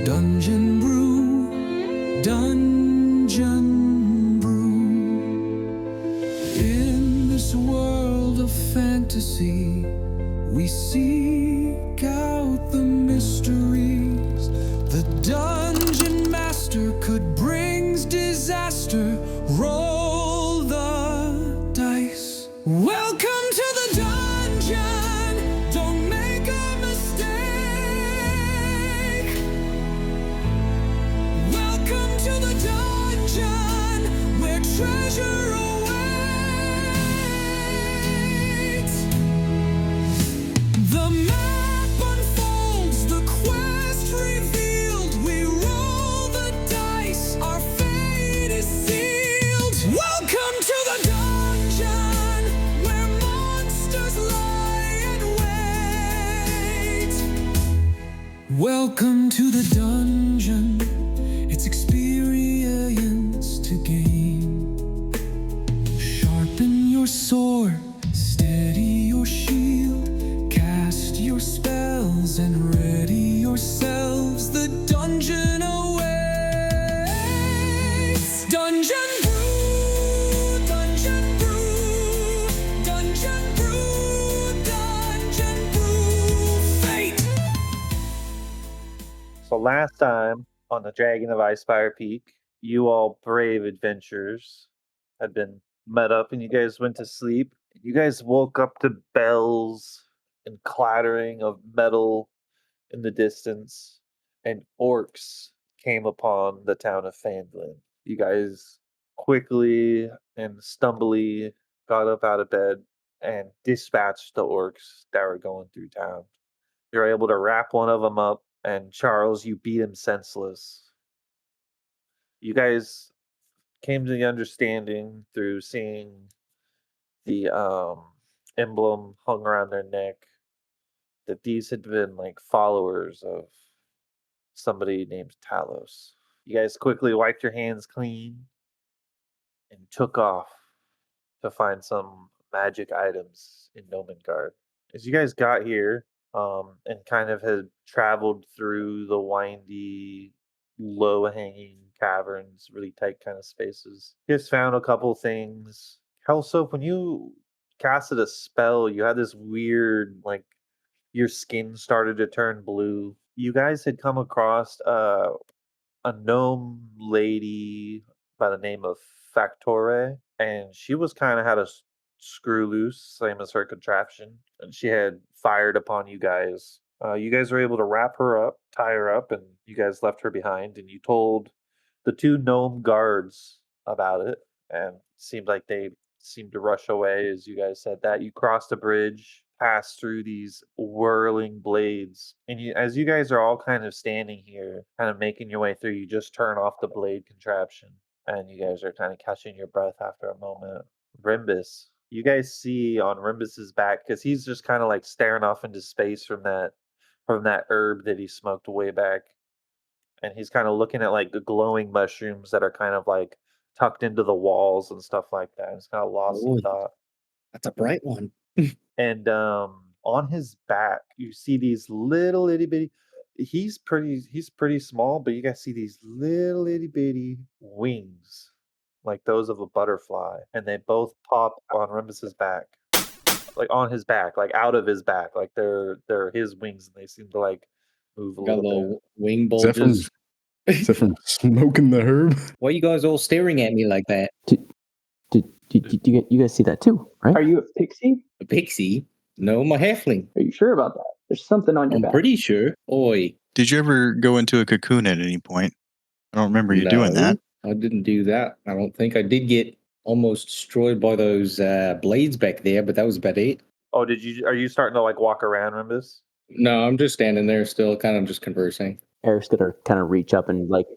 Dungeon Brew, Dungeon Brew. In this world of fantasy, we seek out the mysteries. The dungeon master could brings disaster. Roll the dice. Welcome to the dungeon. Don't make a mistake. Welcome to the dungeon where treasure awaits. The map unfolds, the quest revealed. We roll the dice, our fate is sealed. Welcome to the dungeon where monsters lie and wait. Welcome to the dungeon, it's experience to gain. Sharpen your sword, steady your shield, cast your spells and ready yourselves. The dungeon awaits. Dungeon Brew, Dungeon Brew, Dungeon Brew, Dungeon Brew, Fate. So last time on the Dragon of Icespire Peak, you all brave adventurers had been met up and you guys went to sleep. You guys woke up to bells and clattering of metal in the distance, and orcs came upon the town of Fandlin. You guys quickly and stumbly got up out of bed and dispatched the orcs that were going through town. You're able to wrap one of them up, and Charles, you beat him senseless. You guys came to the understanding through seeing the emblem hung around their neck that these had been like followers of somebody named Talos. You guys quickly wiped your hands clean and took off to find some magic items in Gnomengarde. As you guys got here, and kind of had traveled through the windy, low-hanging caverns, really tight kind of spaces, you guys found a couple things. Hellsoap, when you casted a spell, you had this weird, like, your skin started to turn blue. You guys had come across a gnome lady by the name of Factore, and she was kind of had a screw loose, same as her contraption, and she had fired upon you guys. You guys were able to wrap her up, tie her up, and you guys left her behind, and you told the two gnome guards about it, and it seemed like they seemed to rush away as you guys said that. You crossed a bridge, passed through these whirling blades, and as you guys are all kind of standing here, kind of making your way through, you just turn off the blade contraption, and you guys are kind of catching your breath after a moment. Rimbus, you guys see on Rimbus's back, because he's just kind of like staring off into space from that herb that he smoked way back, and he's kind of looking at like the glowing mushrooms that are kind of like tucked into the walls and stuff like that. He's kind of lost in Oh, thought. that's a bright one. And on his back, you see these little itty bitty. He's pretty small, but you guys see these little itty bitty wings, like those of a butterfly, and they both pop on Rimbus's back, like on his back, like out of his back, like they're his wings, and they seem to like move a Got little bit. little wing Is that from, bulges. is that from smoking the herb? Why are you guys all staring at me like that? Did you guys see that too, right? Are you a pixie? A pixie? No, I'm a halfling. Are you sure about that? There's something on your I'm back. pretty sure. Oi. Did you ever go into a cocoon at any point? I don't remember you doing that. I didn't do that. I don't think I did get almost destroyed by those blades back there, but that was about it. Oh, are you starting to like walk around, Rimbus? No, I'm just standing there still, kind of just conversing. Eric's gonna kind of reach up and like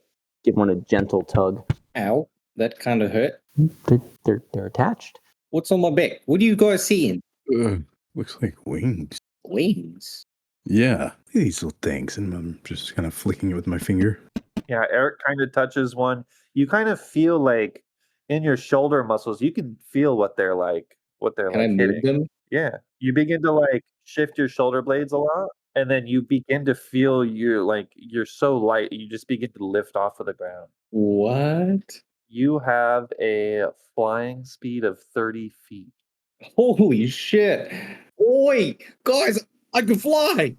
give one a gentle tug. Ow, that kind of hurt. They're attached. What's on my back? What are you guys seeing? Looks like wings. Wings. Yeah, these little things, and I'm just kind of flicking it with my finger. Yeah, Eric kind of touches one. You kind of feel like in your shoulder muscles, you can feel what they're like. Can I move them? Yeah, you begin to like shift your shoulder blades a lot, and then you begin to feel you're so light, you just begin to lift off of the ground. What? You have a flying speed of 30 feet. Holy shit! Oi, guys, I can fly.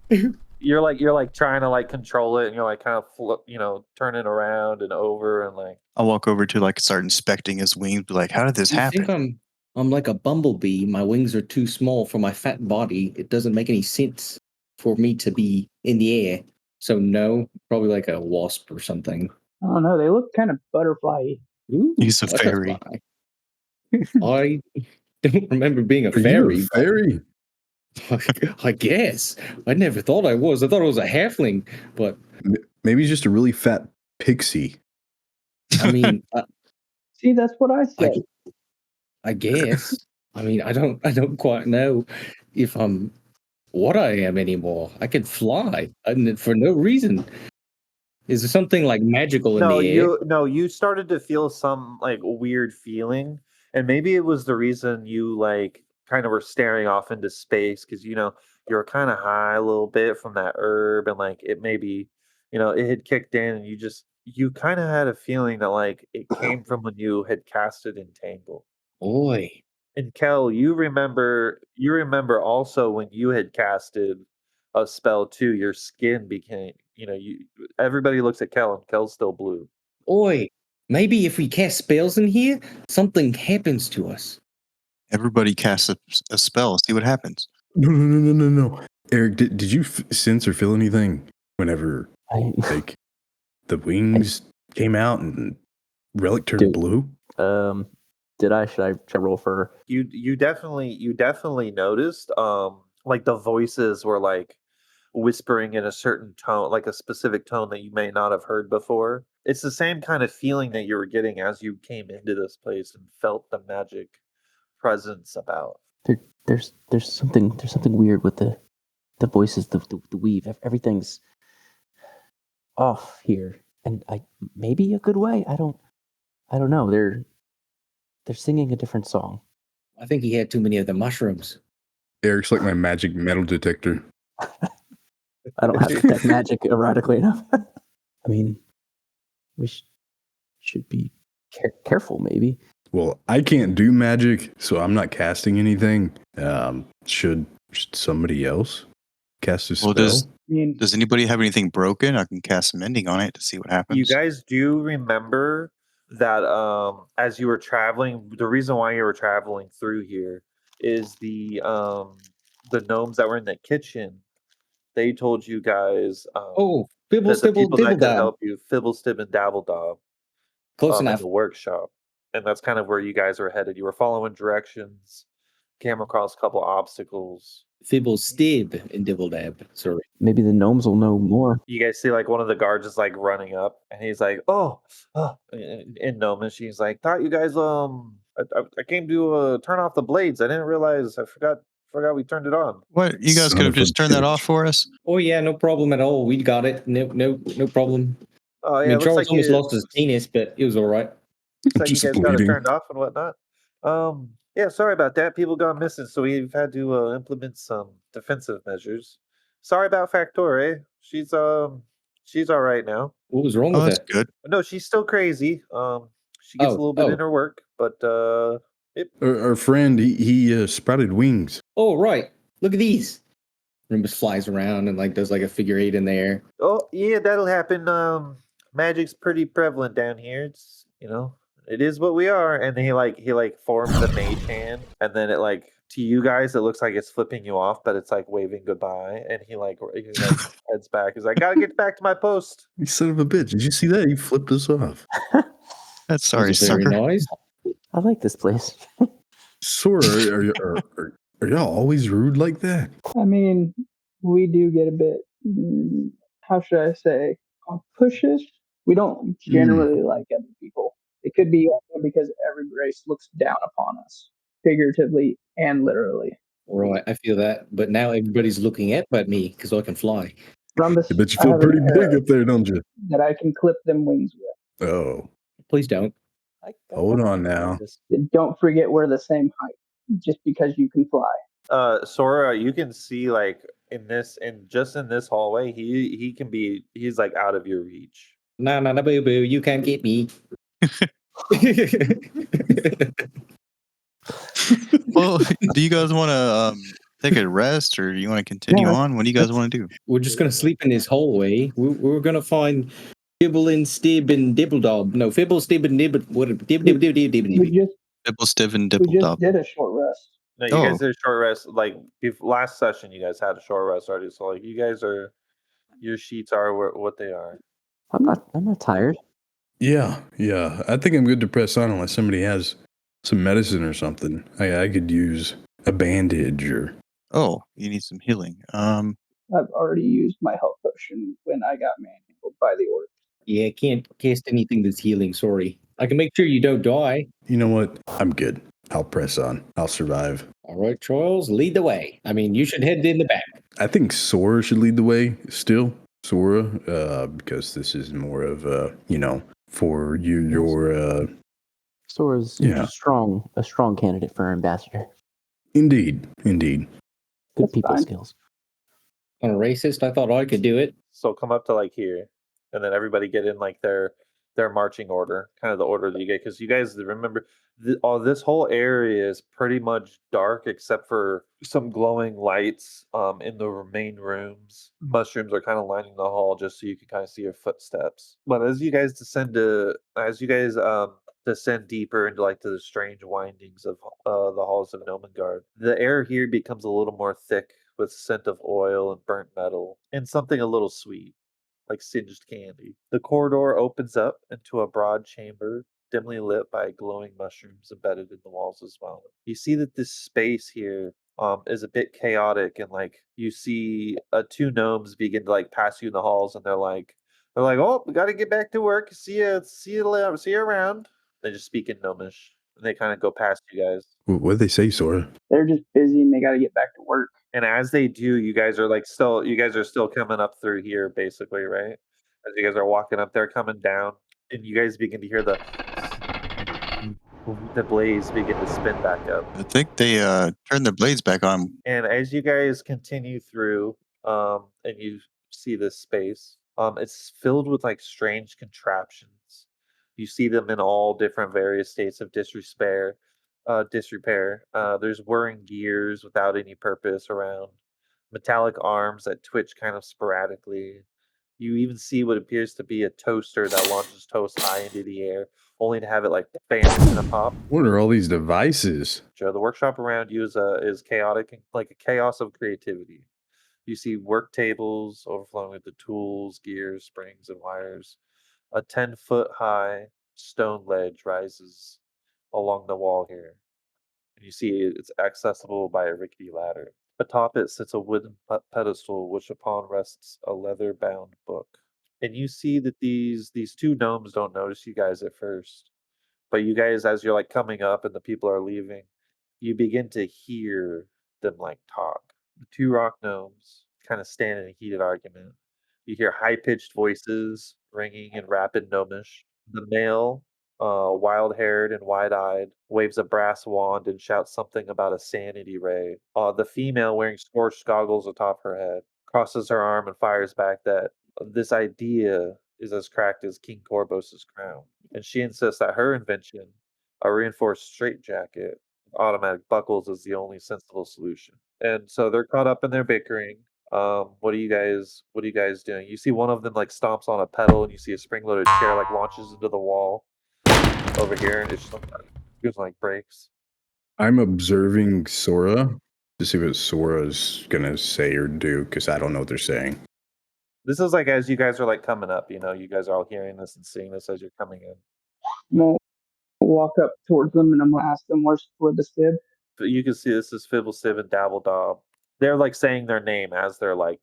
You're like trying to like control it, and you're like kind of turning around and over, and like I'll walk over to like start inspecting his wings. Be like, how did this You happen? think I'm like a bumblebee. My wings are too small for my fat body. It doesn't make any sense for me to be in the air. So no, probably like a wasp or something. I don't know. They look kind of butterfly-y. Ooh, He's a butterfly. fairy. I don't remember being a Are you fairy. a fairy? I guess. I never thought I was. I thought I was a halfling, but Maybe he's just a really fat pixie. I mean, See, that's what I said. I guess. I mean, I don't quite know if I'm what I am anymore. I can fly and for no reason. Is there something like magical in the air? you started to feel some like weird feeling, and maybe it was the reason you like kind of were staring off into space because you're kind of high a little bit from that herb, and like it maybe it had kicked in, and you kind of had a feeling that like it came from when you had casted Entangle. Boy. And Kel, you remember also when you had casted a spell too, your skin became, everybody looks at Kel and Kel's still blue. Oi, maybe if we cast spells in here, something happens to us. Everybody casts a spell. See what happens. No. Eric, did you sense or feel anything whenever like the wings came out and Relic turned Dude. blue? Should I roll for? You definitely noticed like the voices were like whispering in a certain tone, like a specific tone that you may not have heard before. It's the same kind of feeling that you were getting as you came into this place and felt the magic presence about. There's something weird with the voices, the weave. Everything's off here, and maybe a good way. I don't know. They're singing a different song. I think he had too many of the mushrooms. Eric's like my magic metal detector. I don't have detect magic erratically enough. I mean, we should be careful, maybe. Well, I can't do magic, so I'm not casting anything. Should somebody else cast a spell? Well, I mean, does anybody have anything broken? I can cast mending on it to see what happens. You guys do remember that as you were traveling, the reason why you were traveling through here is the gnomes that were in the kitchen. They told you guys Oh, Bibble that the Stibble people that could Dibble help you, Fibblestib and Dabbledob, Close in enough. the workshop, and that's kind of where you guys were headed. You were following directions, came across a couple obstacles. Fibble Stib and Dibble Dab. Sorry. Maybe the gnomes will know more. You guys see like one of the guards is like running up, and he's like, "Oh, in Gnomish." He's like, "Thought you guys I came to turn off the blades. I didn't realize. I forgot we turned it on." What? You guys Son could of have a just turned that bitch. off for us? Oh yeah, no problem at all. We got it. No problem. Oh I yeah, mean, looks Charles like almost lost his penis, but it was all right. looks like you Just guys got it bleeding. turned off and whatnot. Yeah, sorry about that. People gone missing, so we've had to implement some defensive measures. Sorry about Factore. She's all right now. What was wrong Oh, with that's her? good. No, she's still crazy. She gets a little bit in her work, but Our friend, he sprouted wings. Oh right. Look at these. Rimbus flies around and like does like a figure eight in there. oh yeah, that'll happen. Magic's pretty prevalent down here. It's it is what we are. And then he forms a mage hand, and then it like to you guys it looks like it's flipping you off, but it's like waving goodbye. And he heads back. He's like, "Gotta get back to my post." You son of a bitch. Did you see that? He flipped us off. That's sorry, Was it very sucker. nice. I like this place. Sora, are y'all always rude like that? I mean, we do get a bit, how should I say, pushes. We don't generally like other people. It could be also because every race looks down upon us, figuratively and literally. Right, I feel that. But now everybody's looking at me because I can fly. Rumbus, I bet you I feel have an pretty big arrow up there, don't you? that I can clip them wings with. Oh, Please don't. hold on now. Don't forget we're the same height, just because you can fly. Sora, you can see like just in this hallway, he can be he's like out of your reach. Nah, boo boo, you can't get me. Well, do you guys want to take a rest, or do you want to continue on? What do you guys want to do? We're just gonna sleep in this hallway. We're gonna find Dibble and Stib and Dibbledob. No, Fibble, Stib and Dibble. What? We just Dibble, stiff, and we dibble, just dob. did a short rest. No, you guys Oh. did a short rest. Like last session, you guys had a short rest already. So like you guys are, your sheets are what they are. I'm not tired. Yeah. I think I'm good to press on unless somebody has some medicine or something. I could use a bandage or. Oh, you need some healing. I've already used my health potion when I got manhandled by the orc. Yeah, can't cast anything that's healing. Sorry. I can make sure you don't die. You know what? I'm good. I'll press on. I'll survive. All right, Charles, lead the way. I mean, you should head in the back. I think Sora should lead the way still. Sora, because this is more of for your Sora's Yeah. a strong candidate for ambassador. Indeed. Good That's people fine. skills. I'm a racist. I thought I could do it. So come up to like here, and then everybody get in like their marching order, kind of the order that you get, because you guys remember this whole area is pretty much dark except for some glowing lights in the main rooms. Mushrooms are kind of lining the hall just so you can kind of see your footsteps. But as you guys descend deeper into like to the strange windings of the halls of Gnomengarde, the air here becomes a little more thick with scent of oil and burnt metal and something a little sweet, like singed candy. The corridor opens up into a broad chamber, dimly lit by glowing mushrooms embedded in the walls as well. You see that this space here is a bit chaotic, and like you see two gnomes begin to like pass you in the halls, and they're like, "Oh, we got to get back to work. See you around." They just speak in gnomish, and they kind of go past you guys. What did they say, Sora? They're just busy and they got to get back to work. And as they do, you guys are still coming up through here, basically, right? As you guys are walking up, they're coming down, and you guys begin to hear the blades begin to spin back up. I think they turned their blades back on. And as you guys continue through, and you see this space, it's filled with like strange contraptions. You see them in all different various states of disrepair. There's whirring gears without any purpose around, metallic arms that twitch kind of sporadically. You even see what appears to be a toaster that launches toast high into the air, only to have it like vanish in a pop. What are all these devices? Joe, the workshop around you is chaotic, and like a chaos of creativity. You see work tables overflowing with the tools, gears, springs, and wires. A 10-foot high stone ledge rises along the wall here. And you see it's accessible by a rickety ladder. Atop it sits a wooden pedestal, which upon rests a leather-bound book. And you see that these two gnomes don't notice you guys at first, but you guys, as you're like coming up and the people are leaving, you begin to hear them like talk. The two rock gnomes kind of stand in a heated argument. You hear high-pitched voices ringing in rapid gnomish. The male, wild-haired and wide-eyed, waves a brass wand and shouts something about a sanity ray. The female, wearing scorched goggles atop her head, crosses her arm and fires back that this idea is as cracked as King Corbos's crown. And she insists that her invention, a reinforced straitjacket with automatic buckles, is the only sensible solution. And so they're caught up in their bickering. What are you guys doing? You see one of them like stomps on a pedal, and you see a spring-loaded chair like launches into the wall over here, and it just like breaks. I'm observing Sora to see what Sora's gonna say or do, because I don't know what they're saying. This is like as you guys are like coming up, you guys are all hearing this and seeing this as you're coming in. I'm gonna walk up towards them and I'm gonna ask them where's the stib. But you can see this is Fibblesib and Dabbledob. They're like saying their name as they're going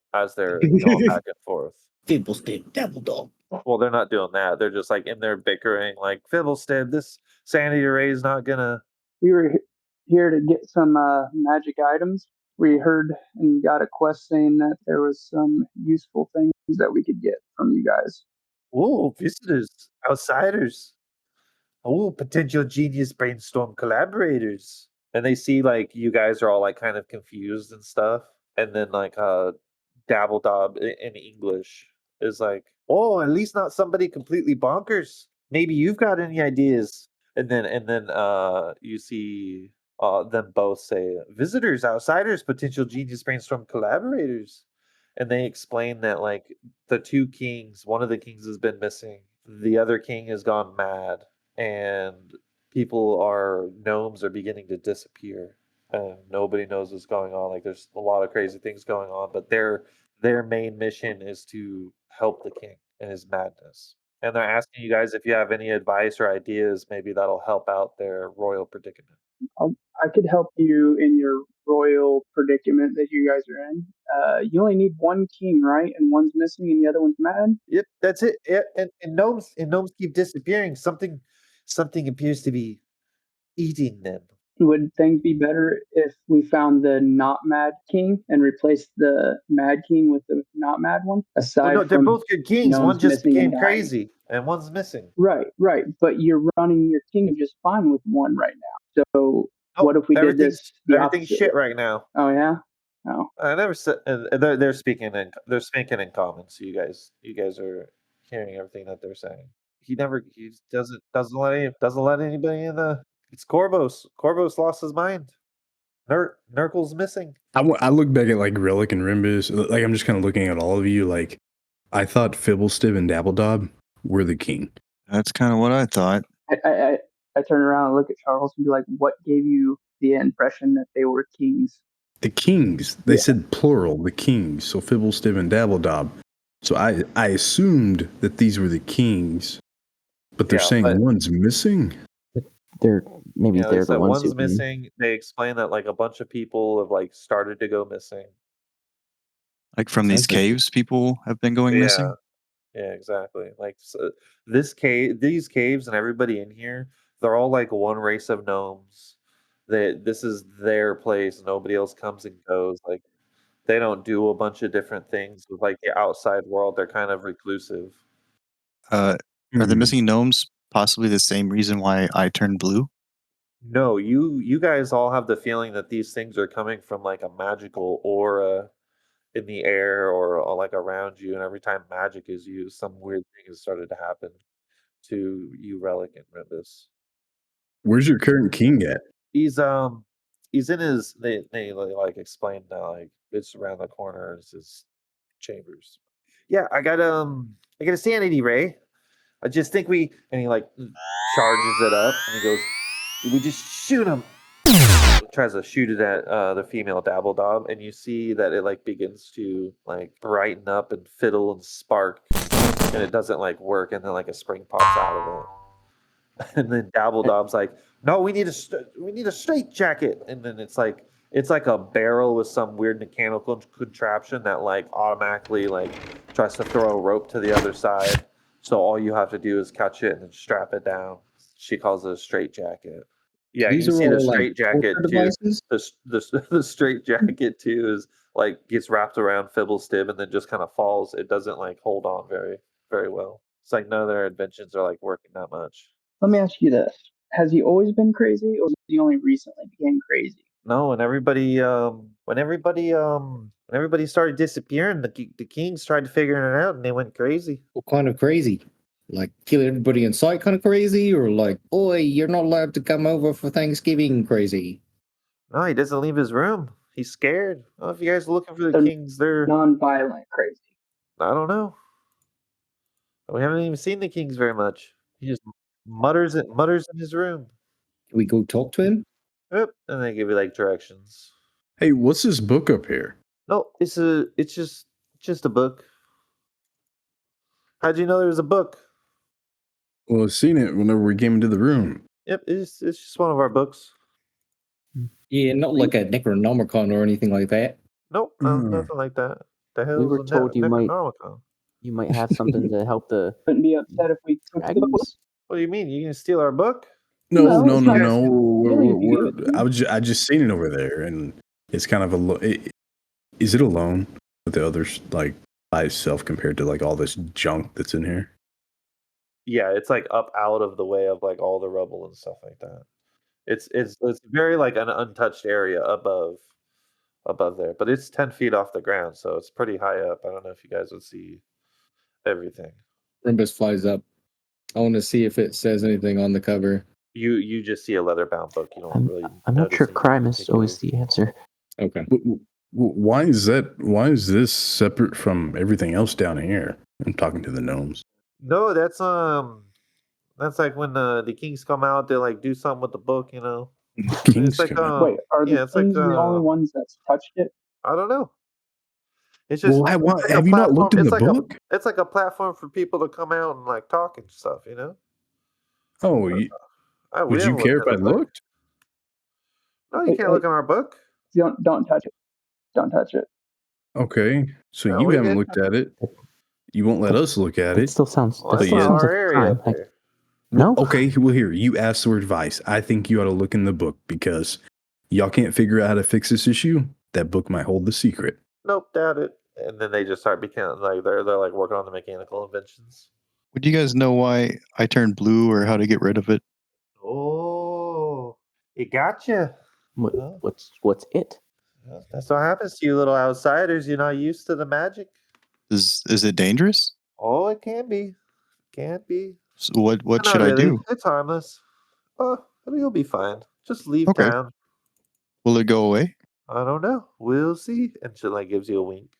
back and forth. Fibblestib, Dabbledob. Well, they're not doing that. They're just like in there bickering, like Fibblesib, this sanity ray is not gonna. We were here to get some magic items. We heard and got a quest saying that there was some useful things that we could get from you guys. Oh, visitors, outsiders. Oh, potential genius brainstorm collaborators. And they see like you guys are all like kind of confused and stuff. And then like Dabbledob in English is like, oh, at least not somebody completely bonkers. Maybe you've got any ideas. And then you see them both say, visitors, outsiders, potential genius brainstorm collaborators. And they explain that like the two kings, one of the kings has been missing, the other king has gone mad, and gnomes are beginning to disappear, and nobody knows what's going on. Like there's a lot of crazy things going on, but their main mission is to help the king in his madness. And they're asking you guys if you have any advice or ideas, maybe that'll help out their royal predicament. I could help you in your royal predicament that you guys are in. You only need one king, right? And one's missing and the other one's mad. Yep, that's it. Yeah, and gnomes keep disappearing. Something appears to be eating them. Would things be better if we found the not mad king and replaced the mad king with the not mad one? Well, Aside no, they're from both good kings. One gnomes just missing and became dying. crazy, and one's missing. Right, right. But you're running your kingdom just fine with one right now. So what if we did this the everything's opposite shit way? right now. Oh yeah. Oh. I never said they're speaking in common, so you guys are hearing everything that they're saying. He doesn't let anybody in the. It's Corvos. Corvos lost his mind. Nurkle's missing. I look back at like Relic and Rimbus. Like I'm just kind of looking at all of you. Like I thought Fibblestib and Dabbledob were the king. That's kind of what I thought. I turn around and look at Charles and be like, "What gave you the impression that they were kings?" The kings. They Yeah. said plural. The kings. So Fibblestib and Dabbledob. So I assumed that these were the kings, but they're Yeah, saying but one's missing. They're maybe they they're the said ones who one's can. missing. They explain that like a bunch of people have like started to go missing. Like from these Sounds like caves, people have been going missing. Yeah, exactly. Like these caves, and everybody in here, they're all like one race of gnomes. This is their place. Nobody else comes and goes. Like they don't do a bunch of different things with like the outside world. They're kind of reclusive. Are the Hmm. missing gnomes possibly the same reason why I turned blue? No, you guys all have the feeling that these things are coming from like a magical aura in the air or like around you, and every time magic is used, some weird thing has started to happen to you, Relic and Rimbus. Where's your current king at? He's he's in his they like explained like it's around the corner is his chambers. Yeah, I got a sanity ray. I just think and he like charges it up and he goes, we just shoot him. Tries to shoot it at the female Dabbledob, and you see that it like begins to like brighten up and fiddle and spark, and it doesn't like work, and then like a spring pops out of it. And then Dabbledob's like, "No, we need a straight jacket." And then it's like a barrel with some weird mechanical contraption that like automatically like tries to throw a rope to the other side. So all you have to do is catch it and then strap it down. She calls it a straight jacket. Yeah, these you are see the all like straight jacket torture too. devices. The straight jacket too is like gets wrapped around Fibblestib and then just kind of falls. It doesn't like hold on very well. It's like none of their inventions are like working that much. Let me ask you this: has he always been crazy, or has he only recently became crazy? No, when everybody started disappearing, the kings tried to figure it out and they went crazy. What kind of crazy? Like kill everybody in sight kind of crazy, or like, boy, you're not allowed to come over for Thanksgiving crazy? No, he doesn't leave his room. He's scared. Oh, if you guys are looking for the They're kings, non-violent crazy. I don't know. We haven't even seen the kings very much. He just mutters in his room. Can we go talk to him? Yep, and they give you like directions. Hey, what's this book up here? No, it's just a book. How'd you know there was a book? Well, I've seen it whenever we came into the room. Yep, it's just one of our books. Yeah, not like a Necronomicon or anything like that. Nope, nothing like that. The hell We is were a told you might Necronomicon? you might have something to help the Wouldn't be upset if we took the book. dragons. What do you mean? You can steal our book? No, it's not stealing if you give it to me. I just seen it over there, and it's kind of is it alone with the others like by itself compared to like all this junk that's in here? Yeah, it's like up out of the way of like all the rubble and stuff like that. It's very like an untouched area above. above there, but it's 10 feet off the ground, so it's pretty high up. I don't know if you guys would see everything. Rimbus flies up. I want to see if it says anything on the cover. You just see a leather-bound book. You don't really. I'm not sure notice crime anything is always particular. the answer. Okay. Why is that? Why is this separate from everything else down here? I'm talking to the gnomes. No, that's like when the kings come out, they like do something with the book, you know. Kings It's like come out. Wait, are the yeah, it's like kings the only ones that's touched it? I don't know. It's just Well, it's like a have you not looked in platform. the book? It's like a platform for people to come out and like talk and stuff, you know. Oh, We would you haven't looked care at if I the book. looked? No, you can't Hey, look in our book. don't touch it. Don't touch it. Okay, so No, you we haven't did. looked at it. You won't let us look at That it. still sounds. Well, That that's still not sounds our like a area crime. up there. No. Okay, well, here, you asked for advice. I think you ought to look in the book because y'all can't figure out how to fix this issue. That book might hold the secret. Nope, doubt it. And then they just start becoming like they're like working on the mechanical inventions. Would you guys know why I turned blue or how to get rid of it? Oh, it got you. What's it? That's what happens to you little outsiders. You're not used to the magic. Is it dangerous? Oh, it can be. Can't be. So what But should not I really. do? It's harmless. Oh, you'll be fine. Just leave Okay. town. Will it go away? I don't know. We'll see. And she like gives you a wink.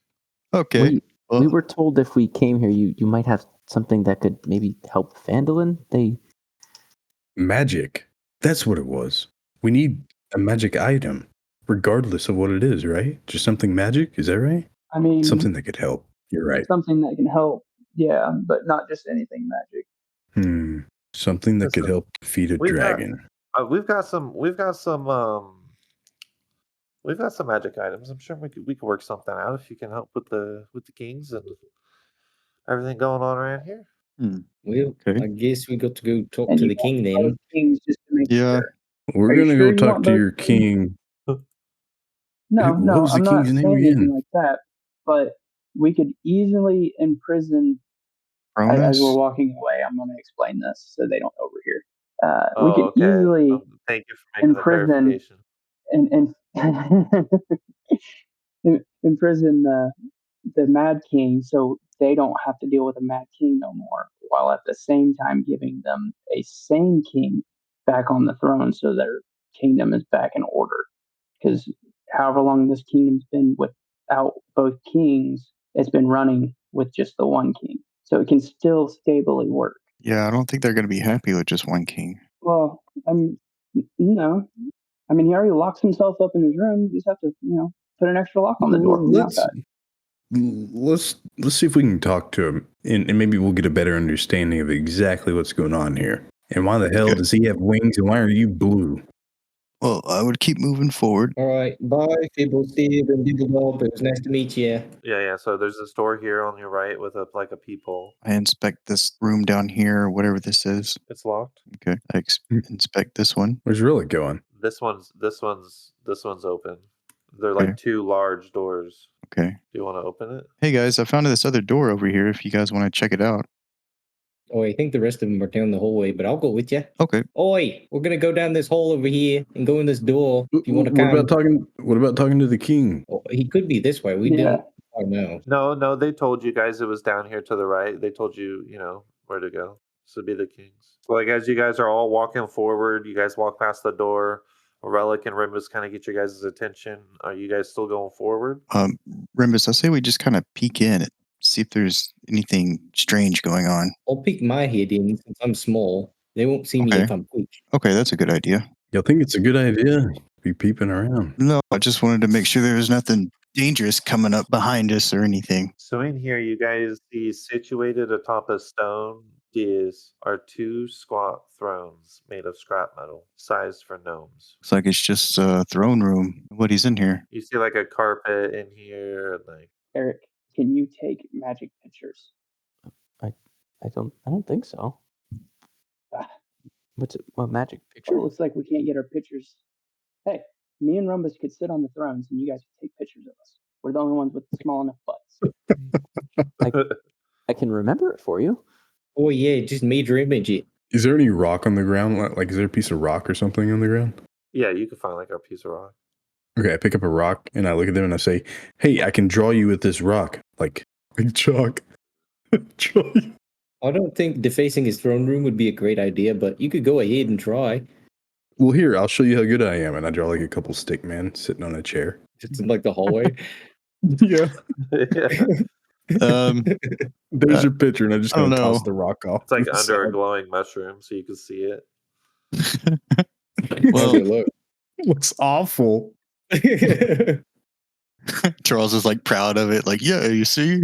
Okay. We were told if we came here, you might have something that could maybe help Phandalin. Magic. That's what it was. We need a magic item, regardless of what it is, right? Just something magic. Is that right? I mean, Something that could help. You're right. something that can help. Yeah, but not just anything magic. Something that could Listen, help defeat a we've got- dragon. We've got some magic items. I'm sure we could work something out if you can help with the kings and everything going on around here. Well, Okay. I guess we got to go talk And to you the king want then. both kings just to make Yeah. sure. We're Are you gonna sure go you talk want to both your king. No, What no, was the I'm not king's name saying anything again? like that. But we could easily imprison. As we're Cronus? walking away, I'm going to explain this so they don't overhear. Oh, We could okay. easily Thank you for making the imprison clarification. and imprison the Mad King so they don't have to deal with a Mad King no more, while at the same time giving them a sane king back on the throne so their kingdom is back in order. Because however long this kingdom's been without both kings, it's been running with just the one king. So it can still stably work. Yeah, I don't think they're going to be happy with just one king. Well, no. I mean, he already locks himself up in his room. You just have to, put an extra lock on the door from the outside. Let's see if we can talk to him, and maybe we'll get a better understanding of exactly what's going on here. And why the hell Okay. does he have wings, and why are you blue? Well, I would keep moving forward. All right. Bye, Fibble Steve and Dibbledob. It was nice to meet you. Yeah. So there's this door here on your right with a peephole. I inspect this room down here, whatever this is. It's locked. Okay. I inspect this one. Where's really going? This one's open. They're Okay. like two large doors. Okay. Do you want to open it? Hey guys, I found this other door over here if you guys want to check it out. Oh, I think the rest of them are down the hallway, but I'll go with you. Okay. Oi, we're gonna go down this hall over here and go in this door. If you want to What come, about talking to the king? Oh, he could be this way. We Yeah. don't know. No. They told you guys it was down here to the right. They told you, where to go. This would be the kings. So like as you guys are all walking forward, you guys walk past the door. Relic and Rimbus kind of get your guys' attention. Are you guys still going forward? Rimbus, I say we just kind of peek in and see if there's anything strange going on. I'll peek my head in since I'm small. They won't see me Okay. if I'm quick. Okay, that's a good idea. Y'all think it's a good idea? Be peeping around. No, I just wanted to make sure there was nothing dangerous coming up behind us or anything. So in here, you guys see situated atop a stone are two squat thrones made of scrap metal, sized for gnomes. Looks like it's just a throne room. Nobody's in here. You see like a carpet in here, like Eric, can you take magic pictures? I don't think so. Ah. What's a magic picture? Well, it looks like we can't get our pictures. Hey, me and Rumbus could sit on the thrones and you guys could take pictures of us. We're the only ones with small enough butts. I can remember it for you. Oh yeah, just major image it. Is there any rock on the ground? Like, is there a piece of rock or something on the ground? yeah, you can find like a piece of rock. Okay, I pick up a rock and I look at them and I say, "Hey, I can draw you with this rock, like chalk." Draw you. I don't think defacing his throne room would be a great idea, but you could go ahead and try. Well, here, I'll show you how good I am. And I draw like a couple stick men sitting on a chair. Just in like the hallway. Yeah. Yeah. There's your picture, and I just I don't kind of toss know. the rock off. It's like to the under a side. glowing mushroom, so you can see it. How's Well, it look? Looks awful. Charles is like proud of it. Like, yeah, you see?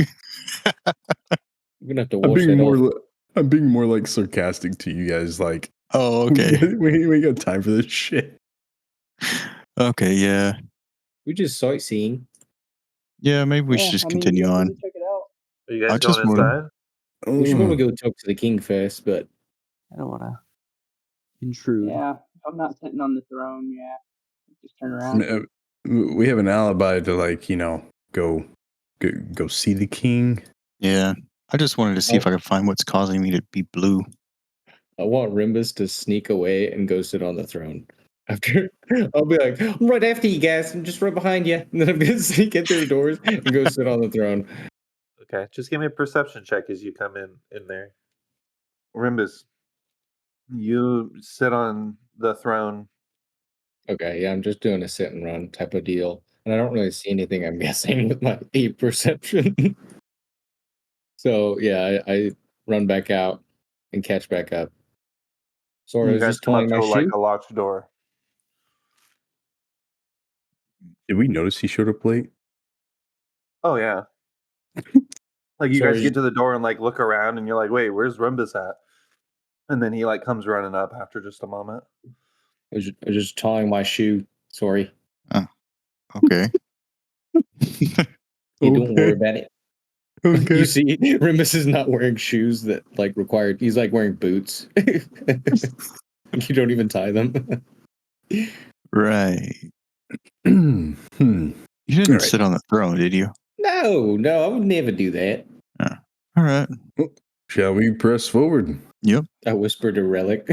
You're gonna have to I'm wash being that more. off. I'm being more like sarcastic to you guys. Like, Oh, okay. we ain't got time for this shit. Okay, yeah. We're just sightseeing. Yeah, maybe we should just continue you on. can check it out. Are you I guys just going wanna- inside? We should probably go talk to the king first, but I don't want to intrude. Yeah, if I'm not sitting on the throne, yeah, just turn around. We have an alibi to go see the king. Yeah. I just wanted to see if I could find what's causing me to be blue. I want Rimbus to sneak away and go sit on the throne. After I'll be like, I'm right after you guys. I'm just right behind you. And then I'm gonna sneak in through the doors and go sit on the throne. Okay, just give me a perception check as you come in there. Rimbus, you sit on the throne. Okay, yeah, I'm just doing a sit and run type of deal. And I don't really see anything, I'm guessing, with my 8 perception. So yeah, I run back out and catch back up. Sorry, I You was guys just come up tying my to like shoe. a locked door. Did we notice he showed up late? Oh yeah. Like you Sorry, guys get to the door and like look around and you're like, wait, where's Rimbus at? And then he like comes running up after just a moment. I was just tying my shoe. Sorry. Okay. You don't worry about it. Okay. You see, Rimbus is not wearing shoes that like required. He's like wearing boots. You don't even tie them. Right. Hmm. You didn't All right. sit on the throne, did you? No, I would never do that. All right. Shall we press forward? Yep. I whispered to Relic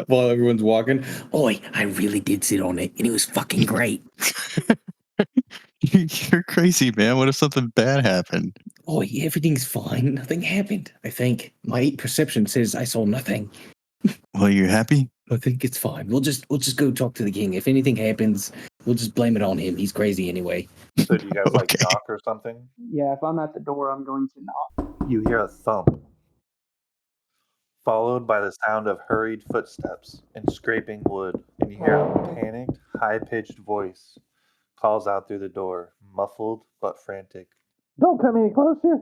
while everyone's walking. Oi, I really did sit on it, and it was fucking great. You're crazy, man. What if something bad happened? Oi, everything's fine. Nothing happened. I think my 8 perception says I saw nothing. Well, you happy? I think it's fine. We'll just go talk to the king. If anything happens, we'll just blame it on him. He's crazy anyway. So do you guys like Okay. knock or something? Yeah, if I'm at the door, I'm going to knock. You hear a thump, followed by the sound of hurried footsteps and scraping wood, and you hear a panicked, high-pitched voice calls out through the door, muffled but frantic. Don't come any closer.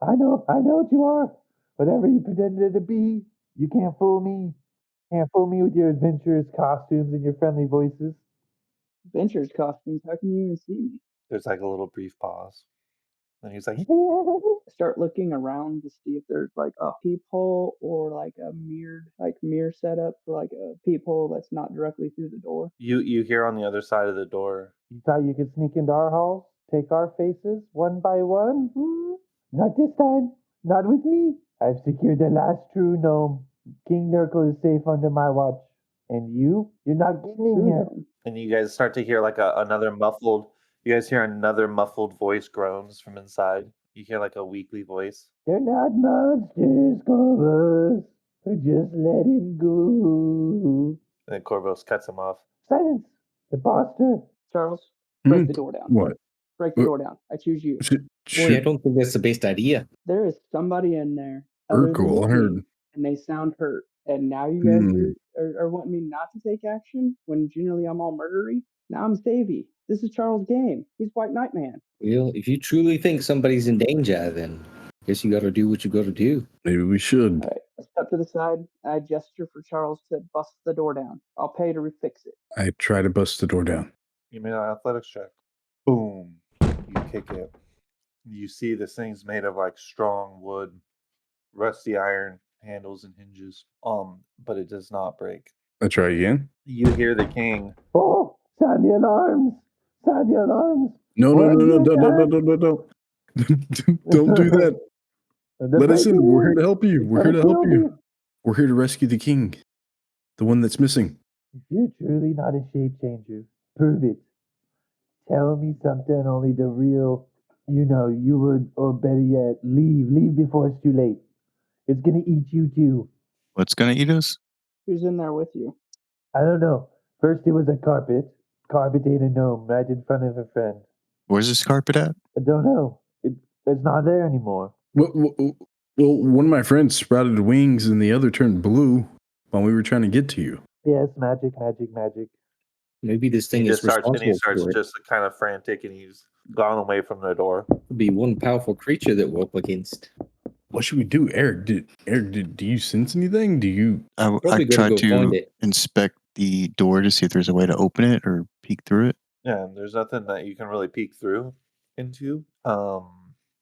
I know what you are. Whatever you pretended to be, you can't fool me. Can't fool me with your adventurous costumes and your friendly voices. Adventures costumes, how can you even see me? There's like a little brief pause. And he's like, Start looking around to see if there's like a peephole or like a mirror setup for like a peephole that's not directly through the door. You hear on the other side of the door. You thought you could sneak into our halls, take our faces one by one? Not this time. Not with me. I've secured the last true gnome. King Nurgle is safe under my watch. And you're not getting in here. And you guys start to hear like another muffled. You guys hear another muffled voice groans from inside. You hear like a weakly voice. They're not monsters, Corvus. Just let him go. And then Corvus cuts him off. Silence! Imposter! Charles, break the door down. What? Break the door down. I choose you. Boy, I don't think that's the best idea. There is somebody in there other than Urkel, I the heard. king, and they sound hurt. And now you guys are wanting me not to take action when generally I'm all murdery. Now I'm Savvy. This is Charles' game. He's White Knight Man. Well, if you truly think somebody's in danger, then I guess you got to do what you got to do. Maybe we should. All right, I step to the side. I gesture for Charles to bust the door down. I'll pay to refix it. I try to bust the door down. You made an athletics check. Boom. You kick it. You see this thing's made of like strong wood, rusty iron handles and hinges. But it does not break. I try again. You hear the king. Oh, sound the alarms! Sound the alarms! No, What don't is don't do that. Let us in. We're here to help you. We're here to help you. We're here to rescue the king, the one that's missing. If you're truly not a shape changer, prove it. tell me something only the real, you would, or better yet, leave before it's too late. It's gonna eat you too. What's gonna eat us? Who's in there with you? I don't know. First it was a carpet. Carpet ate a gnome right in front of a friend. Where's this carpet at? I don't know. It's not there anymore. Well, one of my friends sprouted wings and the other turned blue while we were trying to get to you. Yes, magic. Maybe this thing He is just starts responsible for it. just kind of frantic, and he's gone away from the door. Could be one powerful creature that we're up against. What should we do, Eric? Do you sense anything? Do you? I Probably gotta tried go to find it. inspect the door to see if there's a way to open it or peek through it. Yeah, and there's nothing that you can really peek through into.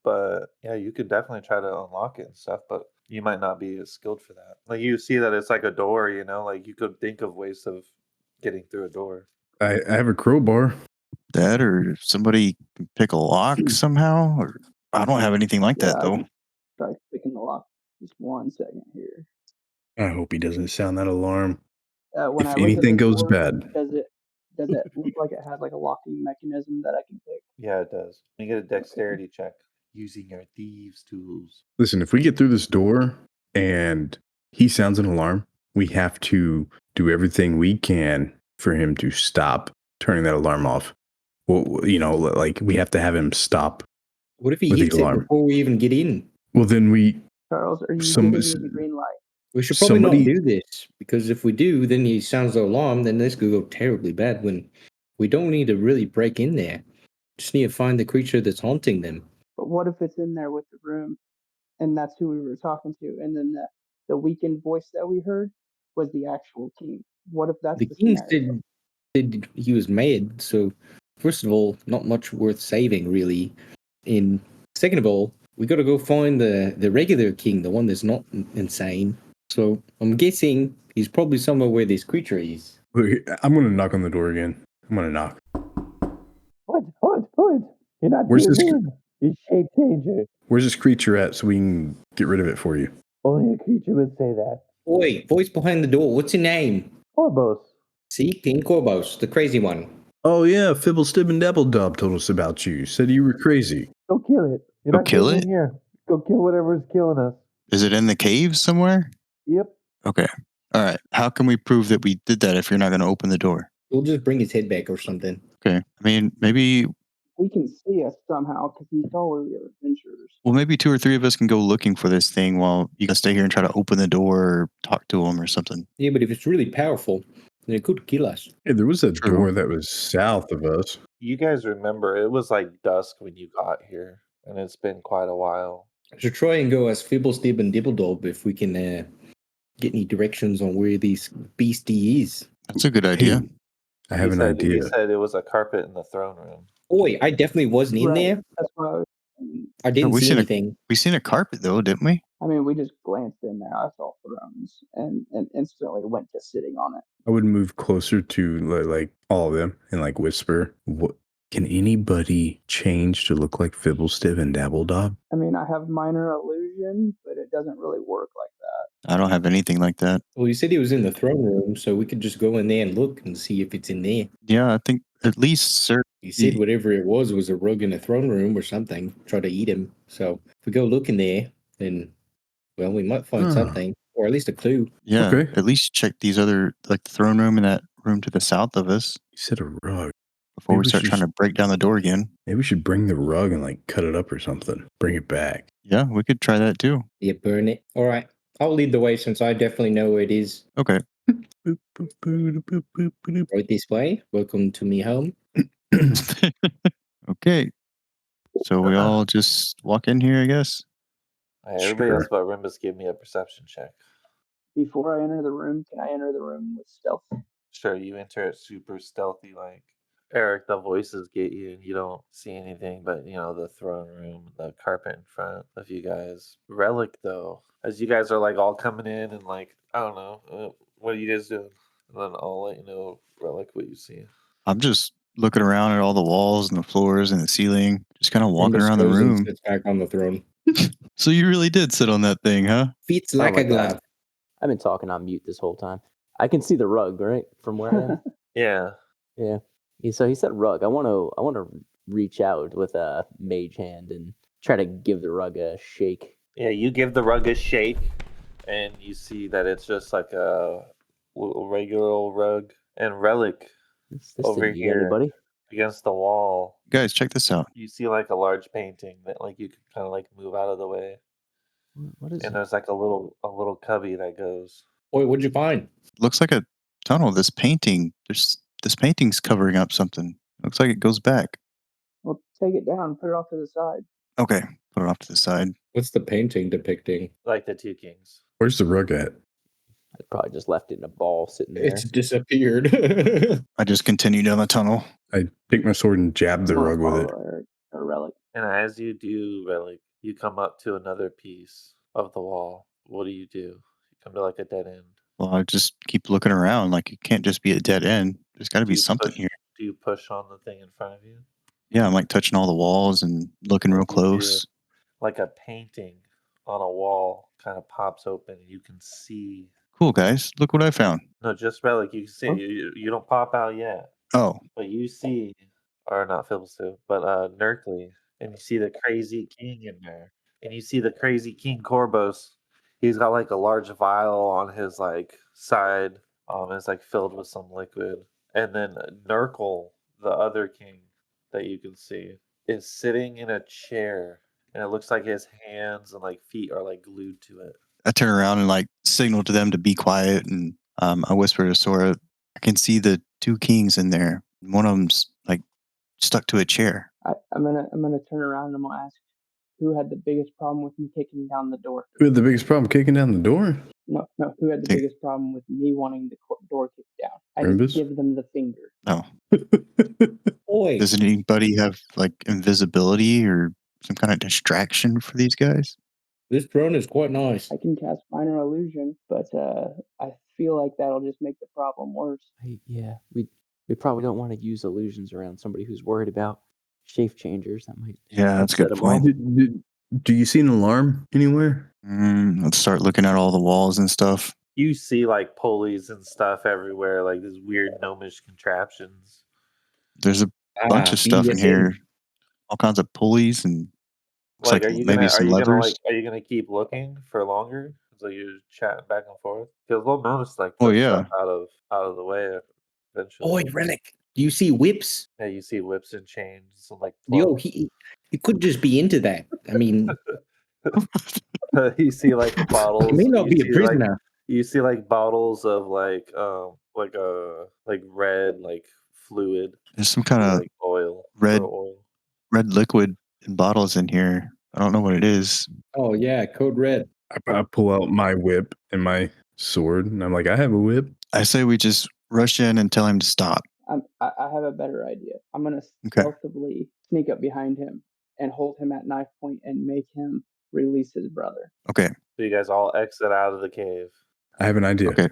But yeah, you could definitely try to unlock it and stuff, but you might not be as skilled for that. Like you see that it's like a door, like you could think of ways of getting through a door. I have a crowbar. That or somebody can pick a lock somehow. Or I don't have anything like that I though. can try picking the lock. Just 1 second here. I hope he doesn't sound that alarm. When If I look at anything the goes door, bad, does it look like it has like a locking mechanism that I can pick? Yeah, it does. You get a dexterity check using your thieves' tools. listen. If we get through this door and he sounds an alarm, we have to do everything we can for him to stop turning that alarm off. Well, like we have to have him stop. What if he With the hits it alarm. before we even get in? Well, then we Charles, are you Somebody- giving me the green light? We should probably Somebody- not do this, because if we do, then he sounds the alarm, then this could go terribly bad. When we don't need to really break in there. Just need to find the creature that's haunting them. But what if it's in there with the room, and that's who we were talking to, and then the weakened voice that we heard was the actual king? What if that's The the king scenario? said he was mad, so first of all, not much worth saving, really. And second of all, we got to go find the regular king, the one that's not insane. So I'm guessing he's probably somewhere where this creature is. I'm going to knock on the door again. I'm going to knock. What? You're not Where's this- in. You shape changer. Where's this creature at so we can get rid of it for you? Only a creature would say that. Oi, voice behind the door, what's your name? Orbos. See, King Korbos, the crazy one. Oh, yeah. Fibble Stib and Dabbledob told us about you. Said you were crazy. Go kill it. You're Go not kill getting it? in here. Go kill whatever's killing us. Is it in the cave somewhere? Yep. Okay. All right. How can we prove that we did that if you're not going to open the door? We'll just bring his head back or something. Okay. I mean, maybe He can see us somehow because he's all the other adventurers. Well, maybe 2 or 3 of us can go looking for this thing while you guys stay here and try to open the door or talk to him or something. Yeah, but if it's really powerful, then it could kill us. Hey, there was a True. door that was south of us. You guys remember it was like dusk when you got here, and it's been quite a while. So try and go as Fibblestib and Dibbledob if we can get any directions on where this beastie is. That's a good idea. Hey, I have an He idea. said it was a carpet in the throne room. Oi, I definitely wasn't in Right. there. That's why I didn't we see seen a- anything. We seen a carpet though, didn't we? we just glanced in there. I saw thrones and instantly went to sitting on it. I would move closer to like all of them and like whisper, "What can anybody change to look like Fibblestib and Dabbledob?" I have minor illusion, but it doesn't really work like that. I don't have anything like that. Well, you said he was in the throne room, so we could just go in there and look and see if it's in there. Yeah, I think at least He said Yeah. whatever it was a rug in a throne room or something. Try to eat him. So if we go look in there, then, well, we might find Huh. something, or at least a clue. yeah, Okay. at least check these other like the throne room and that room to the south of us You said a rug. before Maybe we we start should trying to break down the door again. Maybe we should bring the rug and like cut it up or something. Bring it back. Yeah, we could try that too. Yeah, burn it. All right. I'll lead the way since I definitely know where it is. Okay. Boop, boop, boop, boop, boop, boop. Right this way. Welcome to me home. Okay. So we all just walk in here, I guess. Hey, everybody Sure. else but Rimbus give me a perception check. Before I enter the room, can I enter the room with stealth? Sure, you enter it super stealthy like. Eric, the voices get you and you don't see anything but, the throne room, the carpet in front of you guys. Relic, though, as you guys are like all coming in and like, I don't know, what are you guys doing? And then I'll let you know, Relic, what you see. I'm just looking around at all the walls and the floors and the ceiling, just kind of walking Nimbus around the goes and room. sits back on the throne. So you really did sit on that thing, huh? Fits like my a glove. God. I've been talking on mute this whole time. I can see the rug, right? From where I am. Yeah. Yeah. So he said rug. I want to reach out with a mage hand and try to give the rug a shake. Yeah, you give the rug a shake, and you see that it's just like a regular old rug. And Relic This over didn't eat here anybody. against the wall, Guys, check this out. you see like a large painting that like you can kind of like move out of the way, What is and it? there's like a little cubby that goes. Boy, what'd you find? Looks like a tunnel. This painting's covering up something. Looks like it goes back. Well, take it down, put it off to the side. Okay, put it off to the side. What's the painting depicting? Like the two kings. Where's the rug at? I probably just left it in a ball sitting there. It's disappeared. I just continue down the tunnel. I take my sword and jab the I'm gonna rug with it. follow Eric or Relic. And as you do, Relic, you come up to another piece of the wall. What do? You come to like a dead end. Well, I just keep looking around. Like it can't just be a dead end. There's got to Do be you something push- here. Do you push on the thing in front of you? Yeah, I'm like touching all the walls and looking real You do. close. Like a painting on a wall kind of pops open, and you can see. Cool, guys. Look what I found. No, just Relic. You can see. Huh? You don't pop out yet, Oh, but you see, or not Philbstu, but Nerkly, and you see the crazy king in there, and you see the crazy King Korbos. He's got like a large vial on his like side. It's like filled with some liquid, and then Nurkle, the other king that you can see, is sitting in a chair, and it looks like his hands and like feet are like glued to it. I turn around and like signal to them to be quiet, and I whisper to Sora, "I can see the two kings in there. One of them's like stuck to a chair." I'm gonna turn around and I'm gonna ask who had the biggest problem with me kicking down the door. Who had the biggest problem kicking down the door? No, who had the Take- biggest problem with me wanting the door kicked down? I Rambus? didn't give them the finger. No. Boy, Does anybody have like invisibility or some kind of distraction for these guys? this drone is quite nice. I can cast minor illusion, but I feel like that'll just make the problem worse. Yeah, we probably don't want to use illusions around somebody who's worried about shape changers. That might Yeah, that's a good upset 'em all. point. Do you see an alarm anywhere? Let's start looking at all the walls and stuff. You see like pulleys and stuff everywhere, like these weird gnomish contraptions. There's a bunch of stuff in BDSM. here. All kinds of pulleys and looks Like, like are you maybe gonna some levers. are you gonna keep looking for longer? So you're chatting back and forth because they'll notice like Oh, put yeah. stuff out of the way eventually. Boy, Relic, do you see whips? Yeah, you see whips and chains and like Yo, plugs. he could just be into that. I mean, You see like bottles. he may not you be a see, like, prisoner. you see like bottles of like red like fluid, There's some kind of like oil, red- for oil. red liquid in bottles in here. I don't know what it is. Oh yeah, code red. I pull out my whip and my sword, and I'm like, I have a whip. I say we just rush in and tell him to stop. I have a better idea. I'm gonna Okay. stealthily sneak up behind him and hold him at knife point and make him release his brother. Okay. So you guys all exit out of the cave. I have an idea. Okay.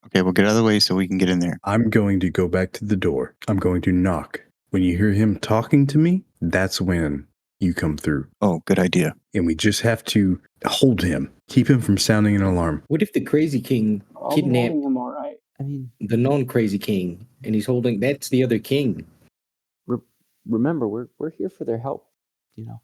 Okay, we'll get out of the way so we can get in there. I'm going to go back to the door. I'm going to knock. When you hear him talking to me, that's when you come through. Oh, good idea. And we just have to hold him, keep him from sounding an alarm. What if the crazy king I'll be kidnapped holding him all right. I mean, the non-crazy king, and he's holding? That's the other king. remember, we're here for their help. You know,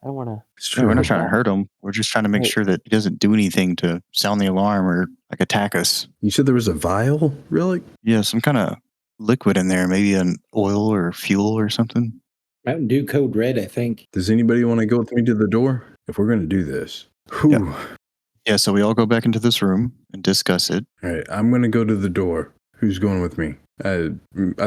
I don't want to. It's Yeah, true. we're not trying to hurt him. We're just trying to make Right. sure that he doesn't do anything to sound the alarm or like attack us. You said there was a vial, really? Yeah, some kind of liquid in there, maybe an oil or fuel or something. Mountain Dew code red, I think. Does anybody want to go with me to the door? If we're going to do this. Whew. Yeah, so we all go back into this room and discuss it. All right, I'm going to go to the door. Who's going with me? I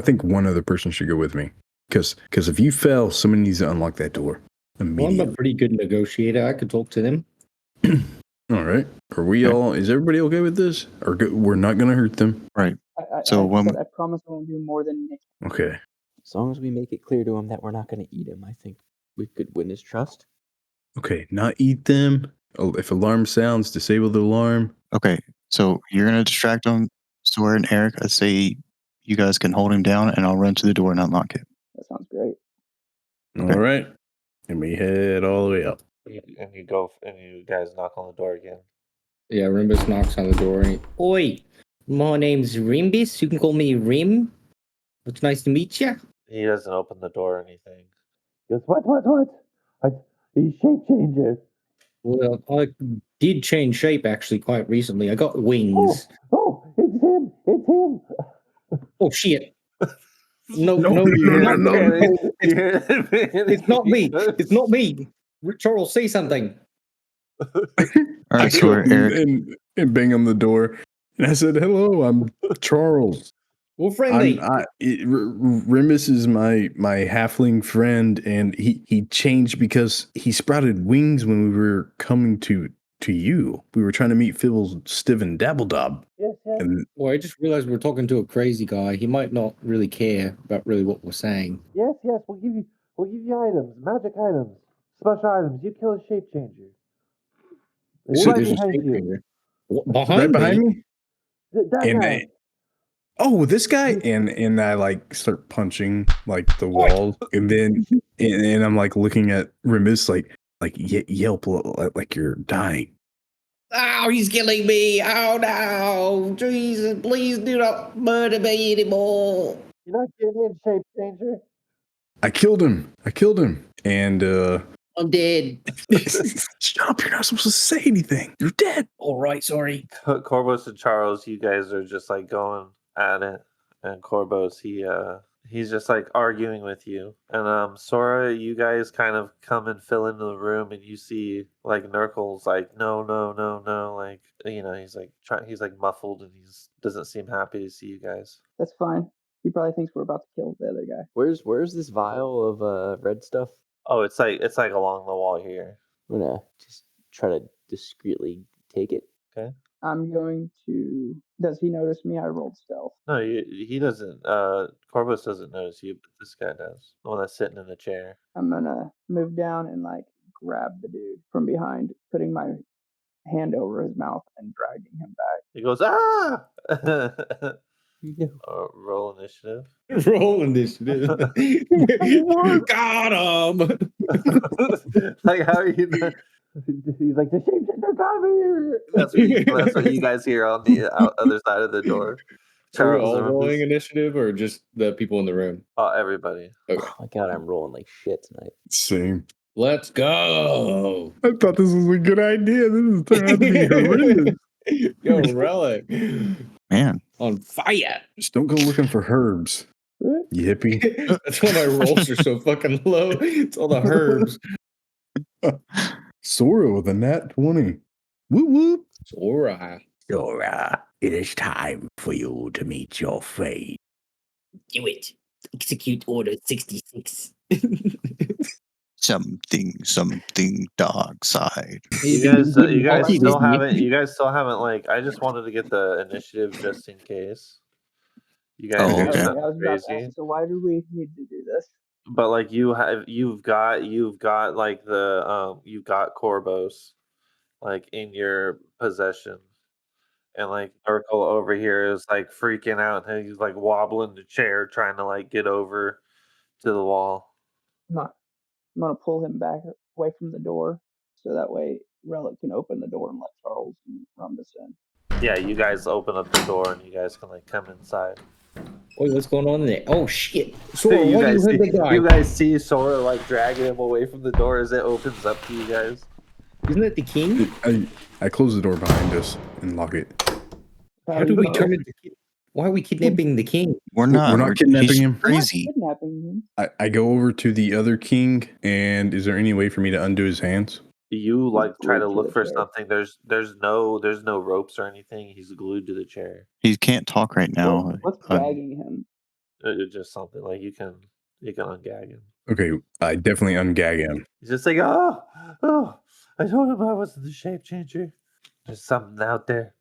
think one other person should go with me. Because if you fail, someone needs to unlock that door Well, I'm immediately. a pretty good negotiator. I could talk to them. All right. Are we Okay. all, is everybody okay with this? Or we're not going to hurt them? I when- promise I won't do more than Nick. Okay. As long as we make it clear to him that we're not going to eat him, I think we could win his trust. Okay, not eat them. Oh, if alarm sounds, disable the alarm. Okay, so you're going to distract him, Sora and Eric. I say you guys can hold him down and I'll run to the door and unlock it. That sounds great. Okay. All right. And we head all the way up. And you go and you guys knock on the door again. Yeah, Rimbus knocks on the door. And Oi, my name's Rimbus. You can call me Rim. It's nice to meet you. He doesn't open the door or anything. He goes, what? He's shape changer. Well, I did change shape actually quite recently. I got wings. It's him. Oh shit! No, No, no, no, no, not, no, no. no, it's not me. It's not me. Charles, say something. All I right, so go we're up Eric. and bang on the door, and I said, "Hello, I'm Charles. We're friendly. Remus is my halfling friend, and he changed because he sprouted wings when we were coming to you. We were trying to meet Fibble, Stiv, and Dabbledob, Yes. and Well, I just realized we're talking to a crazy guy. He might not really care about really what we're saying. Yes. We'll give you items, magic items, special items. You kill a shape changer. It's Shit, right there's a behind shape you. changer. right Behind behind me? me, That and guy. this guy, and I like start punching like the wall, and then and I'm like looking at Remus like yelp like you're dying. Oh, he's killing me. Oh no. Jesus, please do not murder me anymore. You're not getting in, shape changer. I killed him, and I'm dead. shut up! You're not supposed to say anything. You're dead. All right, sorry. Corvus and Charles, you guys are just like going at it, and Corvus, he's just like arguing with you, and Sora, you guys kind of come and fill into the room, and you see like Nurkle's like no, like he's like muffled, and he's doesn't seem happy to see you guys. That's fine. He probably thinks we're about to kill the other guy. Where's this vial of red stuff? Oh, it's like along the wall here. I'm gonna just try to discreetly take it. Okay. I'm going to. Does he notice me? I rolled stealth. No, he doesn't. Corvus doesn't notice you, but this guy does. The one that's sitting in the chair. I'm gonna move down and like grab the dude from behind, putting my hand over his mouth and dragging him back. He goes, ah! No. Roll initiative. Roll initiative. Got him. Like, how are you? He's like, the shapeshifter got here. That's what you guys hear on the other side of the door. Are we Charles all and rolling Rufus. initiative or just the people in the room? Everybody. Okay. Oh my god, I'm rolling like shit tonight. Same. Let's go. I thought this was a good idea. This is turning out to be horrendous. Yo, Relic. Man, On fire. Just don't go looking for herbs, you hippie. That's why my rolls are so fucking low. It's all the herbs. Sora with a nat 20. Whoop whoop. Sora. Sora, it is time for you to meet your fate. Do it. Execute Order 66. something dark side. You guys still haven't. You guys still haven't like. I just wanted to get the initiative just in case. You guys Oh, do okay. I something was about to crazy. ask, so why do we need to do this? But like you've got like the you've got Corvus like in your possession, and like Urkel over here is like freaking out, and he's like wobbling the chair trying to like get over to the wall. I'm gonna pull him back away from the door, so that way Relic can open the door and let Charles and Rumbus in. Yeah, you guys open up the door and you guys can like come inside. Wait, what's going on in there? Oh shit! Sora, you why do you guys hit the guy? you guys see Sora like dragging him away from the door as it opens up to you guys. Isn't that the king? I close the door behind us and lock it. How do we turn into? Why are we kidnapping the king? We're not. not kidnapping he's him. We're not Crazy. kidnapping him. I go over to the other king, and is there any way for me to undo his hands? You like try glued to to look the for chair. something. There's no ropes or anything. He's glued to the chair. He can't talk right now. What's gagging him? It's just something like you can ungag him. Okay, I definitely ungag him. He's just like, oh, I told him I wasn't the shape changer. There's something out there.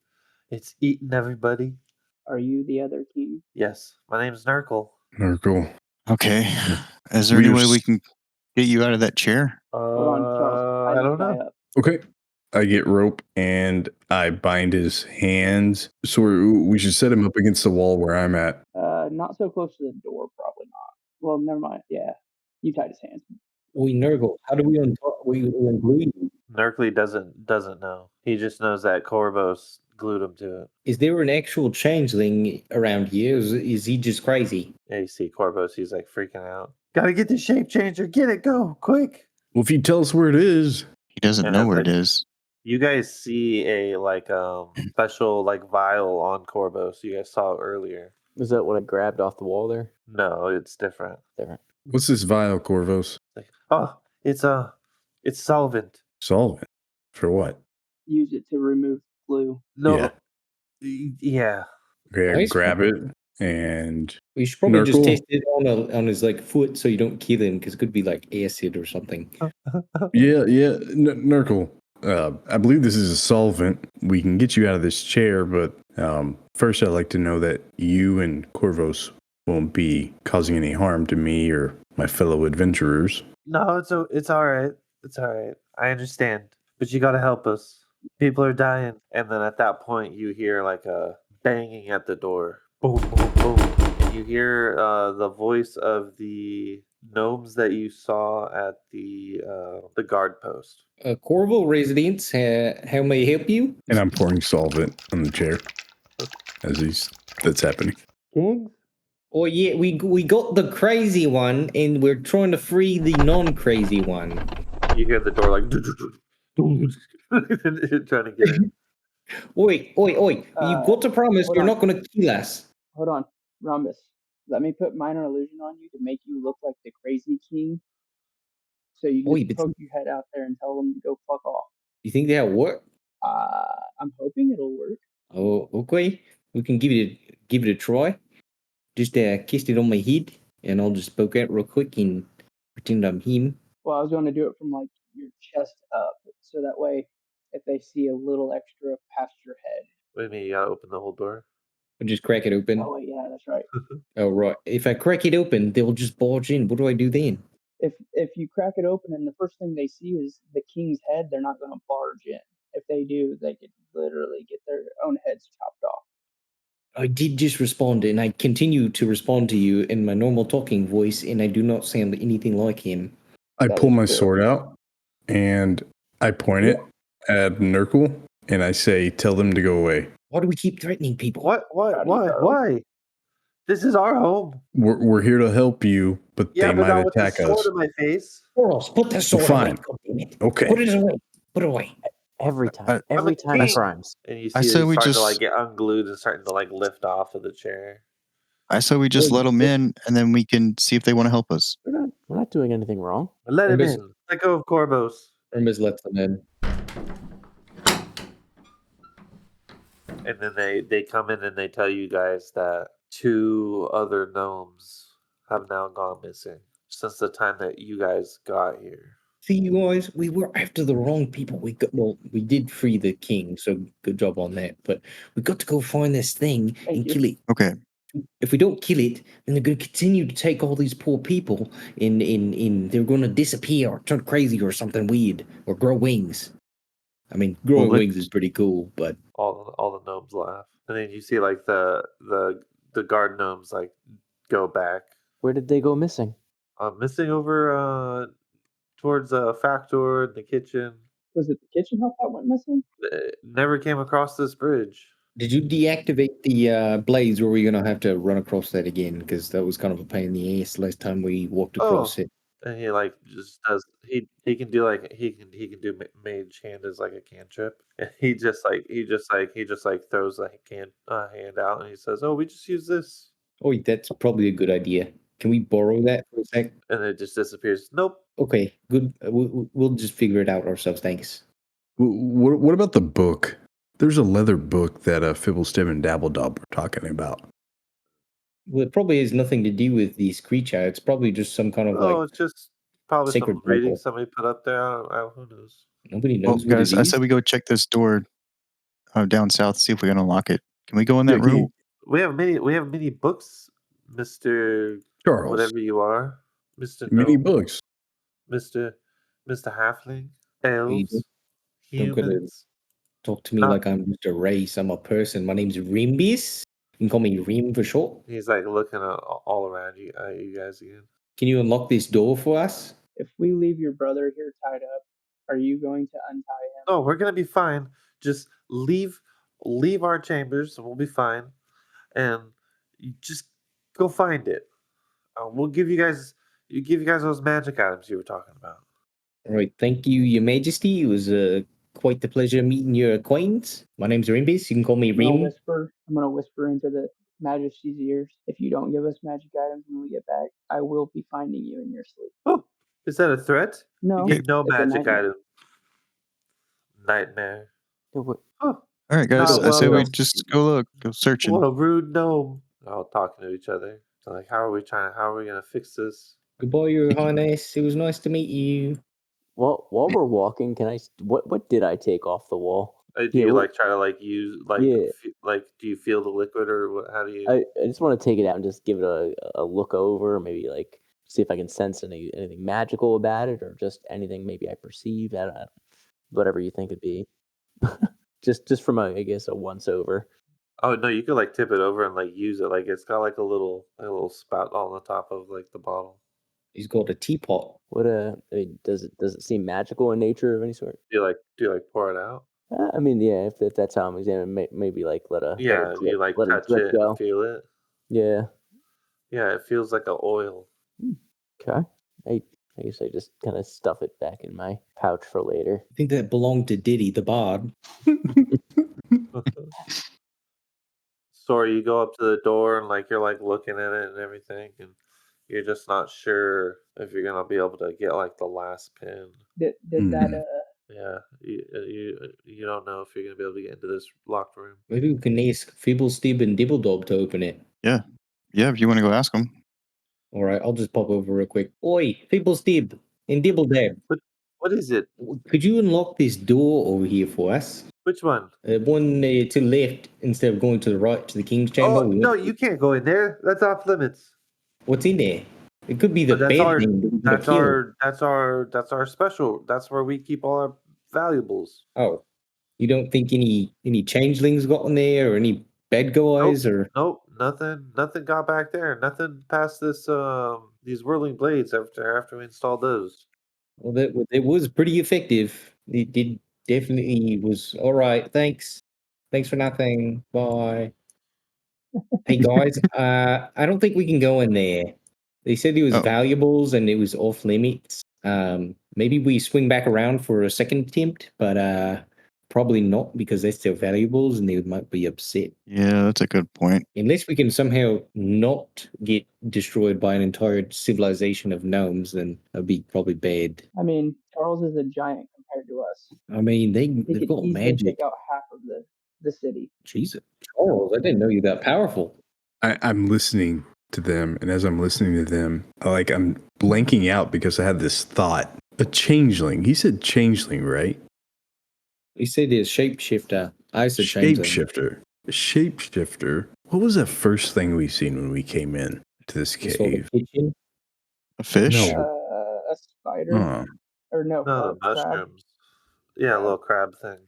It's eating everybody. Are you the other king? Yes, my name's Nurkle. Nurgle. Okay. Is there any way we can get you out of that chair? Hold on, Charles. I Tie don't this guy know. up. Okay. I get rope and I bind his hands. So we should set him up against the wall where I'm at. Not so close to the door, probably not. Well, never mind. Yeah, you tied his hands. We Nurgle. How do we unglue you? Nurkle doesn't know. He just knows that Corvus glued him to it. Is there an actual changeling around here? Is he just crazy? Yeah, you see Corvus, he's like freaking out. Gotta get the shape changer. Get it, go, quick. Well, if you tell us where it is, He doesn't know And, where like, it is. You guys see a special like vial on Corvus. You guys saw it earlier. Is that what I grabbed off the wall there? No, it's different. Different. what's this vial, Corvos? Like, oh, it's solvent. Solvent. For what? Use it to remove glue. No, Yeah. yeah. Okay, I Nice. grab it and We should probably just Nurgle? test it on his like foot so you don't kill him because it could be like acid or something. yeah. Nurgle. I believe this is a solvent. We can get you out of this chair, but first I'd like to know that you and Corvos won't be causing any harm to me or my fellow adventurers. No, it's all right. It's all right. I understand, but you gotta help us. People are dying, and then at that point, you hear like a banging at the door. Boom, boom, boom. And you hear the voice of the gnomes that you saw at the guard post. Corvo residents, how may I help you? And I'm pouring solvent on the chair as that's happening. Kings? Oh yeah, we got the crazy one, and we're trying to free the non-crazy one. You hear the door like trying to get in. Oi! You got to promise hold you're on. not going to kill us. Hold on, Rhombus. Let me put minor illusion on you to make you look like the crazy king. So you Oi, just but poke your head out there and tell them to go fuck off. you think that'll work? I'm hoping it'll work. Oh, okay. We can give it a try. Just kissed it on my head, and I'll just poke out real quick and pretend I'm him. Well, I was going to do it from like your chest up, so that way, if they see a little extra past your head. What do you mean? You gotta open the whole door? I'll just crack it open. Oh wait, yeah, that's right. Oh right. If I crack it open, they'll just barge in. What do I do then? If you crack it open and the first thing they see is the king's head, they're not going to barge in. If they do, they could literally get their own heads chopped off. I did just respond, and I continue to respond to you in my normal talking voice, and I do not sound anything like him. I That pull is my true. sword out and I point it at Nurgle and I say, tell them to go away. Why do we keep threatening people? What? Howdy, Carl. Why? This is our home. We're here to help you, but Yeah, they but might not with the attack sword us. in my face. Girls, put the sword Fine. away. God damn it. Okay. Put it away. Put it away. Every time. I- Every I'm a time king. crimes. And you I see said he's we starting to just- like get unglued and starting to like lift off of the chair. I said we just Well, let them in, and then we can see if they want to help us. We're not doing anything wrong. Let him Miss- in. Let go of Corvos. Hermes lets them in. And then they come in and they tell you guys that 2 other gnomes have now gone missing since the time that you guys got here. See, you guys, we were after the wrong people. We did free the king, so good job on that. But we got to go find this thing Thank and you. kill it. Okay. If we don't kill it, then they're going to continue to take all these poor people, and they're going to disappear or turn crazy or something weird or grow wings. I mean, growing Well, wings is pretty cool, but all the gnomes laugh. And then you see like the guard gnomes like go back. Where did they go missing? Missing over towards Factor in the kitchen. Was it the kitchen help that went missing? Never came across this bridge. did you deactivate the blades, or were we going to have to run across that again? Because that was kind of a pain in the ass last time we walked across it. And he like just does he can do like he can do mage hand as like a cantrip. And he just throws a hand out and he says, "Oh, we just use this," Oh, that's probably a good idea. Can we borrow that for a sec? and it just disappears. Nope. Okay, good. We'll just figure it out ourselves. Thanks. What about the book? There's a leather book that Fibblestim and Dabbledob were talking about. Well, it probably has nothing to do with these creatures. It's probably just some kind of Oh, like it's just probably sacred some reading Bible. somebody put up there. Who knows? Nobody Well, knows what guys, it I is. said we go check this door down south, see if we can unlock it. Can we go in that Yeah, can room? We have many books, Mr. Charles, Whatever you are, Mr. many Gnome, books. Mr. Halfling, You elves, don't gotta humans. talk to me Not- like I'm just a race. I'm a person. My name's Rimbis. You can call me Rim for short. He's like looking all around you guys again. Can you unlock this door for us? If we leave your brother here tied up, are you going to untie him? No, we're gonna be fine. Just leave leave our chambers, and we'll be fine. And you just go find it. We'll give you guys those magic items you were talking about. All right, thank you, Your Majesty. It was quite the pleasure meeting your acquaintance. My name's Rimbis. You can call me I'm gonna Rim. whisper into the Majesty's ears. If you don't give us magic items when we get back, I will be finding you in your sleep. Oh, is that a threat? No, You get no it's a magic nightmare. item. Nightmare. Yeah, what- Huh. All right, guys. Not I say we welcome. just go look, go searching. What a rude gnome. All talking to each other. So like, how are we gonna fix this? Goodbye, Your Highness. It was nice to meet you. Well, while we're walking, can I? What did I take off the wall? Do Yeah, you what- like try to like use like Yeah. do you feel the liquid or what? How do you? I just want to take it out and just give it a look over, maybe like see if I can sense anything magical about it, or just anything maybe I perceive. I don't know, whatever you think it'd be. just from I guess a once over. Oh no, you could like tip it over and like use it. Like it's got like a little spout on the top of like the bottle. He's got a teapot. What I mean, does it seem magical in nature of any sort? Do you like pour it out? I mean, yeah. If that's how I'm examining, maybe like let it Yeah, drip, you like let it touch drip it go. and feel it. Yeah. Yeah, it feels like an oil. Okay. I guess I just kind of stuff it back in my pouch for later. I think that belonged to Diddy the Bard. Sorry, you go up to the door and like you're like looking at it and everything, and you're just not sure if you're gonna be able to get like the last pin. Did Hmm. that Yeah, you don't know if you're gonna be able to get into this locked room. Maybe we can ask Fibblestib and Dibbledob to open it. Yeah, if you want to go ask them. All right, I'll just pop over real quick. Oi, Fibblestib and Dibbledab, What is it? could you unlock this door over here for us? Which one? One to the left instead of going to the right to the King's Chamber. Oh no, you can't go in there. That's off limits. What's in there? It could be the But bad thing that we gotta kill. that's our special. That's where we keep all our valuables. Oh, you don't think any changelings got in there or any bad guys or? Nope, nothing got back there. Nothing past this these whirling blades after we installed those. Well, it was pretty effective. It did definitely was all right. Thanks for nothing. Bye. Hey guys, I don't think we can go in there. They said it was Oh. valuables and it was off limits. Maybe we swing back around for a second attempt, but probably not because they're still valuables and they might be upset. Yeah, that's a good point. Unless we can somehow not get destroyed by an entire civilization of gnomes, then that'd be probably bad. I mean, Charles is a giant compared to us. I mean, He they've could got easily magic. take out half of the city. Jesus, Charles, I didn't know you that powerful. I'm listening to them, and as I'm listening to them, I'm blanking out because I had this thought. A changeling. He said changeling, right? He said he's shapeshifter. I said changeling. Shapeshifter. Shapeshifter. What was the first thing we seen when we came in to this He saw the cave? kitchen. A fish? No. A spider Huh. or no, No, the crab. mushrooms. Yeah, a little crab thing.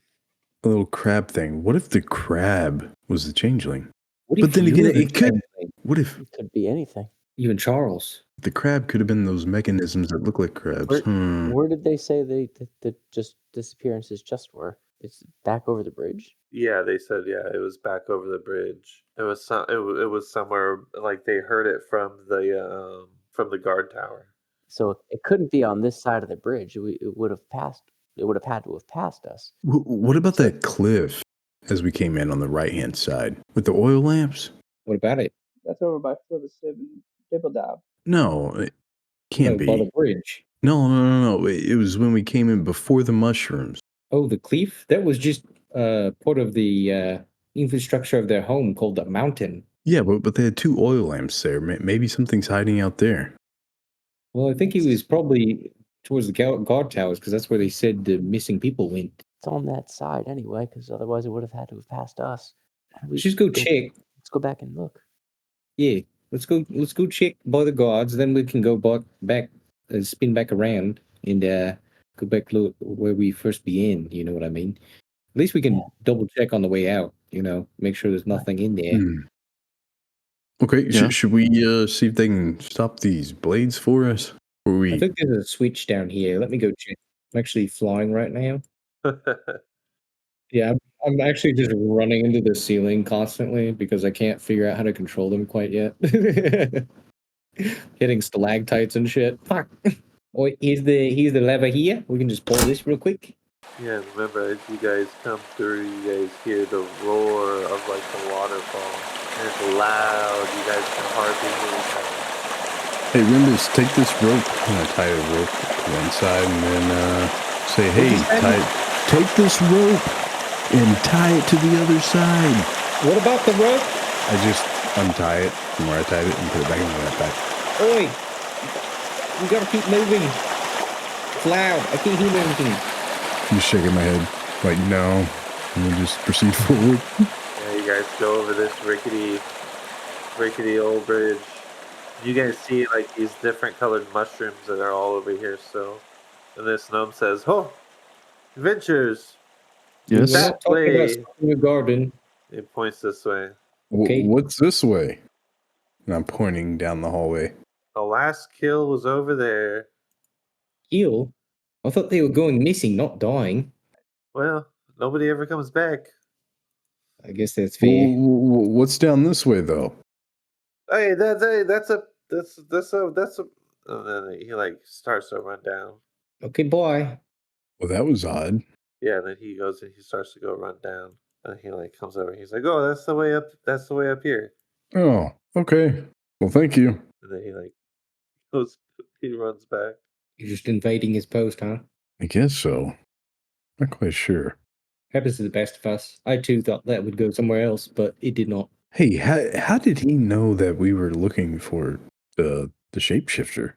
A little crab thing. What if the crab was the changeling? What But if then you again, were the it could. changeling? What if It could be anything. You and Charles. the crab could have been those mechanisms that look like crabs? Where did they say the just disappearances just were? It's back over the bridge. Yeah, they said it was back over the bridge. It was it was somewhere like they heard it from the guard tower. So it couldn't be on this side of the bridge. It would have passed. It would have had to have passed us. What about that cliff as we came in on the right hand side with the oil lamps? What about it? That's over by Flivistib and Dibbledab. No, it can't By the be. bridge. No. It was when we came in before the mushrooms. Oh, the cliff? That was just part of the infrastructure of their home called the mountain. Yeah, but they had 2 oil lamps there. Maybe something's hiding out there. Well, I think it was probably towards the guard towers because that's where they said the missing people went. It's on that side anyway, because otherwise it would have had to have passed us. Let's just go check. Let's go back and look. Yeah, let's go check by the guards. Then we can go back, spin back around and go back look where we first began. You know what I mean? At least we can double check on the way out. You know, make sure there's nothing in there. Okay, Yeah. should we see if they can stop these blades for us? Or I think there's a switch down here. Let me go check. I'm actually flying right now. Yeah, I'm actually just running into the ceiling constantly because I can't figure out how to control them quite yet. Hitting stalactites and shit. Fuck. Oh, here's the lever here. We can just pull this real quick. Yeah, remember as you guys come through, you guys hear the roar of like the waterfall. And it's loud. You guys can hardly hear each other. Hey, Rimbus, take this rope. I'm gonna tie a rope to one side and then say, hey, take this rope and tie it to the other side. What about the rope? I just untie it from where I tied it and put it back in my backpack. Oi! We gotta keep moving. It's loud. I can't hear anything. I'm just shaking my head, like, no. And then just proceed forward. Yeah, you guys go over this rickety old bridge. You guys see like these different colored mushrooms that are all over here still. And this gnome says, "Oh, adventures!" Yes. We're not talking about starting a garden. It points this way. Okay. What's this way? And I'm pointing down the hallway. The last kill was over there. Kill? I thought they were going missing, not dying. Well, nobody ever comes back. I guess that's fair. What's down this way, though? Hey, that's a. And then he like starts to run down. Okay, bye. Well, that was odd. Yeah, and then he goes and he starts to go run down. And he like comes over. He's like, "Oh, that's the way up. That's the way up here." Oh, okay. Well, thank you. And then he like goes. He runs back. You're just invading his post, huh? I guess so. Not quite sure. Happens to the best of us. I too thought that would go somewhere else, but it did not. Hey, how did he know that we were looking for the shapeshifter?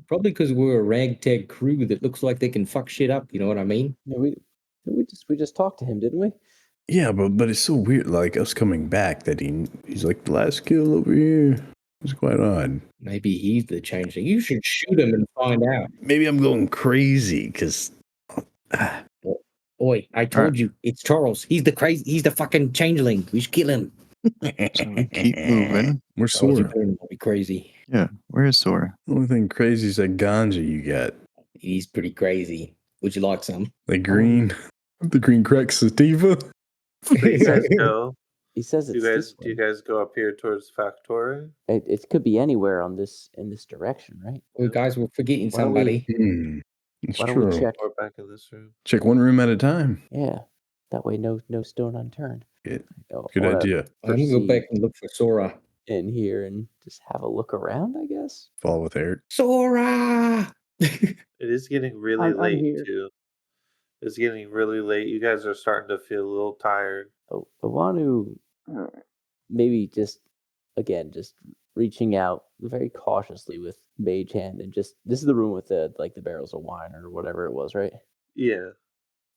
Probably because we're a ragtag crew that looks like they can fuck shit up. You know what I mean? Yeah, we just talked to him, didn't we? Yeah, but it's so weird, like us coming back that he's like the last kill over here. It's quite odd. Maybe he's the changeling. You should shoot him and find out. Maybe I'm going crazy because. Oi, I told you, it's Charles. He's the fucking changeling. We should kill him. So keep moving. Where's Charles, you Sora? better not be crazy. Yeah. Where is Sora? The only thing crazy is that ganja you got. He's pretty crazy. Would you like some? The green, the green crack sativa. So you guys go. He says Do it's you guys this do you way. guys go up here towards Factory? It could be anywhere in this direction, right? Well, guys, we're forgetting Why don't we- somebody. It's Why don't true. we check? Or back in this room? Check one room at a time. Yeah, that way no stone unturned. Good, Oh, good I wanna idea. I'm gonna go back and look for Sora. in here and just have a look around, I guess. Follow with Eric. Sora! It is getting really I'm late here. too. It's getting really late. You guys are starting to feel a little tired. Oh, I want to Alright. maybe just reaching out very cautiously with mage hand and just this is the room with the barrels of wine or whatever it was, right? Yeah.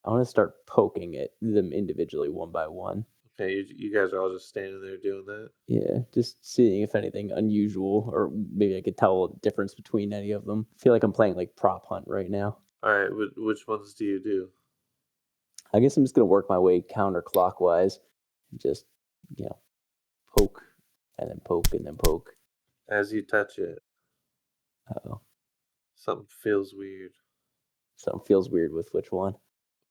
I want to start poking at them individually one by one. Okay, you guys are all just standing there doing that. Yeah, just seeing if anything unusual or maybe I could tell a difference between any of them. I feel like I'm playing like prop hunt right now. All right, which ones do you do? I guess I'm just gonna work my way counterclockwise. Just, poke and then poke and then poke. As you touch it, Uh-oh. something feels weird. Something feels weird with which one?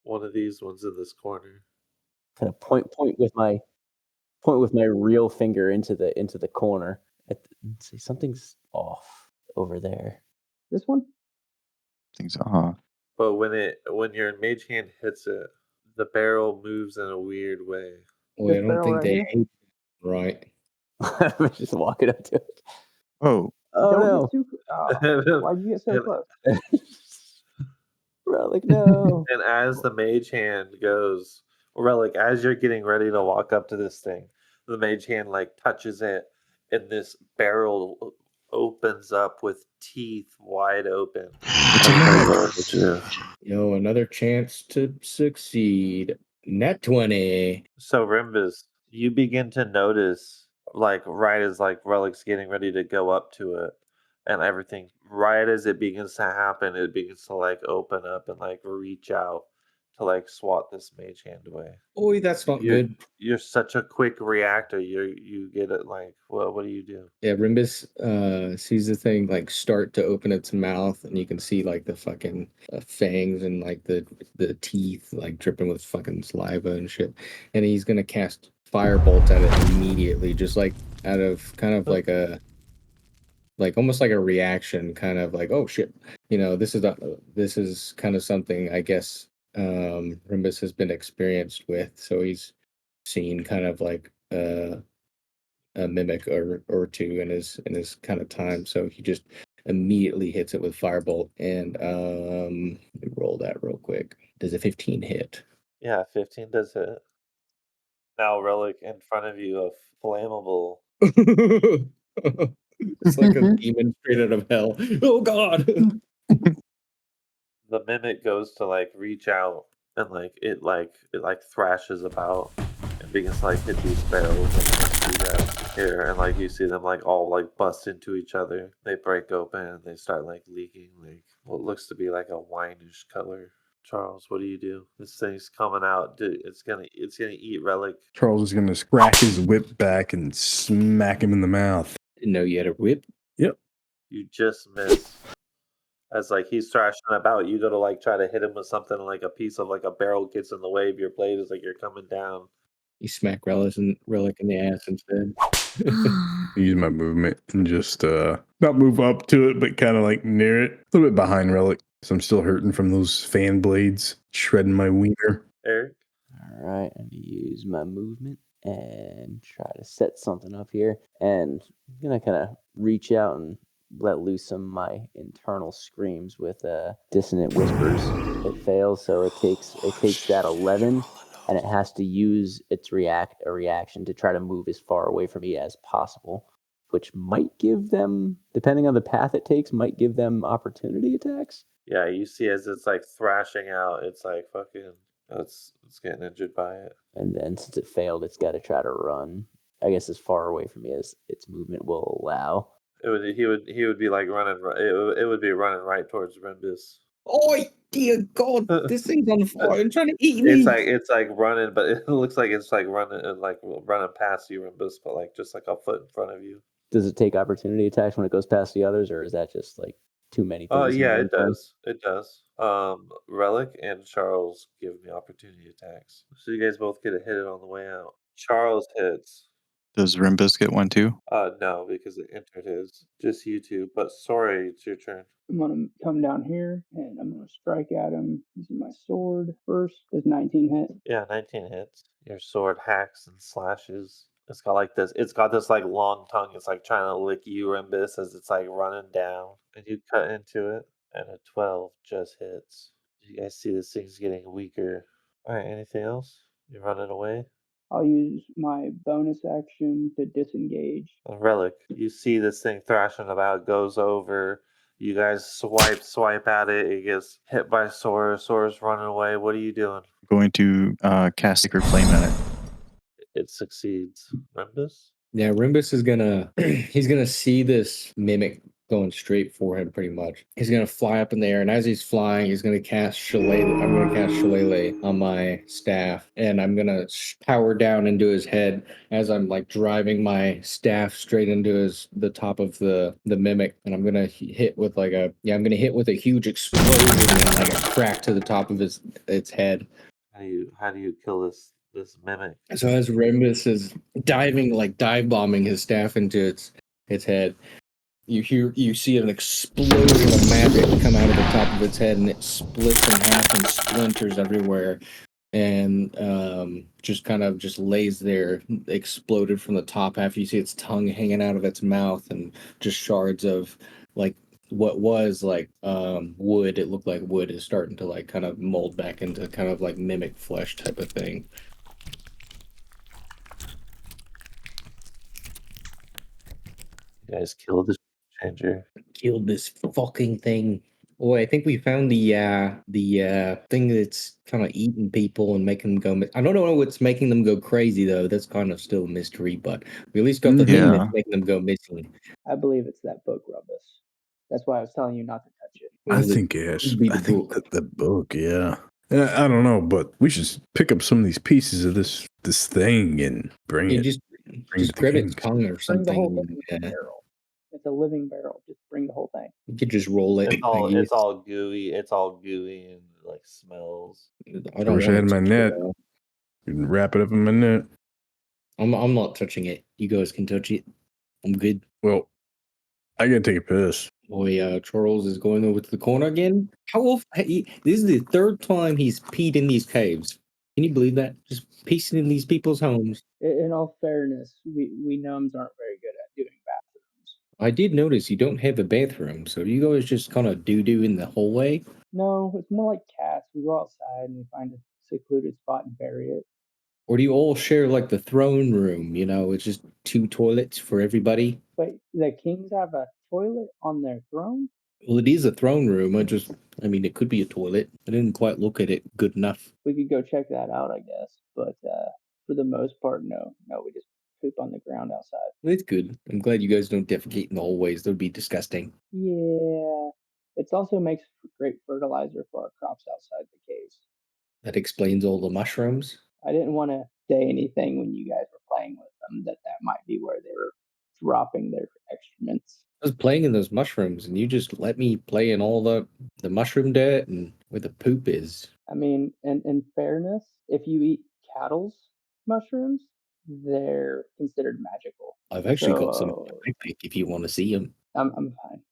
One of these ones in this corner. Kind of point with my real finger into the corner. Let's see, something's off over there. This one? Things off. But when your mage hand hits it, the barrel moves in a weird way. Well, I This don't barrel think right they here? hate right. I'm just walking up to it. Oh, Oh Don't no! get too. Oh, why'd you get so close? Relic, no! And as the mage hand goes, Relic, as you're getting ready to walk up to this thing, the mage hand like touches it, and this barrel opens up with teeth wide open. it's a relic. Another chance to succeed. Net 20. So Rimbus, you begin to notice, like right as like Relic's getting ready to go up to it, and everything, right as it begins to happen, it begins to like open up and like reach out, to like swat this mage hand away. Oi, that's not You're, good. you're such a quick reactor. You get it like, what do you do? Yeah, Rimbus sees the thing like start to open its mouth, and you can see like the fucking fangs and like the teeth like dripping with fucking saliva and shit. And he's gonna cast firebolt at it immediately, just like out of kind of like a like almost like a reaction, kind of like, oh shit, this is kind of something I guess Rimbus has been experienced with, so he's seen kind of like a mimic or two in his kind of time, so he just immediately hits it with firebolt. And let me roll that real quick. Does a 15 hit? Yeah, 15 does hit. Now relic in front of you of flammable. It's like a demon straight out of hell. Oh god. The mimic goes to like reach out and like it thrashes about and begins to like hit these barrels and do that here, and like you see them like all like bust into each other. They break open and they start like leaking like what looks to be like a wineish color. Charles, what do you do? This thing's coming out. Dude, it's gonna eat relic. Charles is going to scratch his whip back and smack him in the mouth. Didn't know you had a whip. Yep. You just miss. As like he's thrashing about, you go to like try to hit him with something, like a piece of like a barrel gets in the way of your blade as like you're coming down. You smack Relic in the ass instead. Use my movement and just not move up to it, but kind of like near it, a little bit behind Relic. So I'm still hurting from those fan blades shredding my wiener. Eric? All right, I'm gonna use my movement and try to set something up here, and I'm gonna kind of reach out and let loose some of my internal screams with dissonant whispers. It fails, so it takes that 11, and it has to use its reaction to try to move as far away from me as possible, which might give them, depending on the path it takes, might give them opportunity attacks. Yeah, you see as it's like thrashing out, it's like fucking it's getting injured by it. And then since it failed, it's got to try to run, I guess, as far away from me as its movement will allow. He would be like running. It would be running right towards Rimbus. Oh dear God! This thing's on fire and trying to eat me. It's like running, but it looks like it's like running past you, Rimbus, but like just like a foot in front of you. Does it take opportunity attacks when it goes past the others, or is that just like too many things? Oh yeah, it does. It does. Relic and Charles give me opportunity attacks, so you guys both get a hit it on the way out. Charles hits. Does Rimbus get one too? No, because it entered his. Just you two. But sorry, it's your turn. I'm gonna come down here and I'm gonna strike at him using my sword first. Does 19 hit? Yeah, 19 hits. Your sword hacks and slashes. It's got this like long tongue. It's like trying to lick you, Rimbus, as it's like running down. And you cut into it, and a 12 just hits. You guys see this thing's getting weaker. Alright, anything else? You're running away? I'll use my bonus action to disengage. A relic. You see this thing thrashing about, goes over. You guys swipe at it. It gets hit by Sora. Sora's running away. What are you doing? Going to cast Sacred Flame at it. It succeeds. Rimbus? Yeah, Rimbus is gonna he's gonna see this mimic going straight for him pretty much. He's gonna fly up in the air, and as he's flying, he's gonna cast Shillelagh. I'm gonna cast Shillelagh on my staff, and I'm gonna power down into his head as I'm like driving my staff straight into the top of the mimic, and I'm gonna hit with I'm gonna hit with a huge explosion and like a crack to the top of its head. How do you kill this mimic? So as Rimbus is dive bombing his staff into its head, you see an explosion of magic come out of the top of its head, and it splits in half and splinters everywhere, and just lays there, exploded from the top half. You see its tongue hanging out of its mouth, and just shards of like what was like wood. It looked like wood is starting to like kind of mold back into kind of like mimic flesh type of thing. You guys killed the changer. Killed this fucking thing. Boy, I think we found the thing that's kind of eating people and making them go. I don't know what's making them go crazy though. That's kind of still a mystery, but we at least got the thing that's making them go missing. I believe it's that book, Rubbus. That's why I was telling you not to touch it. I think yes. I think the book, yeah. I don't know, but we should pick up some of these pieces of this thing and bring You it. just Bring it to grab its Kings. tongue or Bring the whole something. thing. It's a barrel. It's a living barrel. Just bring the whole thing. You could just roll it. It's all gooey. It's all gooey and like smells. I don't wish I want had to my touch it net. at all. You can wrap it up in my net. I'm not touching it. You guys can touch it. I'm good. Well, I gotta take a piss. Boy, Charles is going over to the corner again. How often? This is the third time he's peed in these caves. Can you believe that? Just pissing in these people's homes. In all fairness, we gnomes aren't very good at doing bathrooms. I did notice you don't have a bathroom, so you guys just kind of doo in the hallway. No, it's more like cats. We go outside and we find a secluded spot and bury it. Or do you all share like the throne room? You know, it's just 2 toilets for everybody. Wait, the kings have a toilet on their throne? Well, it is a throne room. I mean, it could be a toilet. I didn't quite look at it good enough. We could go check that out, I guess. But for the most part, no, we just poop on the ground outside. It's good. I'm glad you guys don't defecate in the hallways. That would be disgusting. Yeah, it also makes great fertilizer for our crops outside the caves. That explains all the mushrooms. I didn't want to say anything when you guys were playing with them that might be where they were dropping their excrements. I was playing in those mushrooms, and you just let me play in all the mushroom dirt and where the poop is. I mean, in fairness, if you eat cattle's mushrooms, they're considered magical. I've actually got some So- in my pick if you want to see them. I'm fine.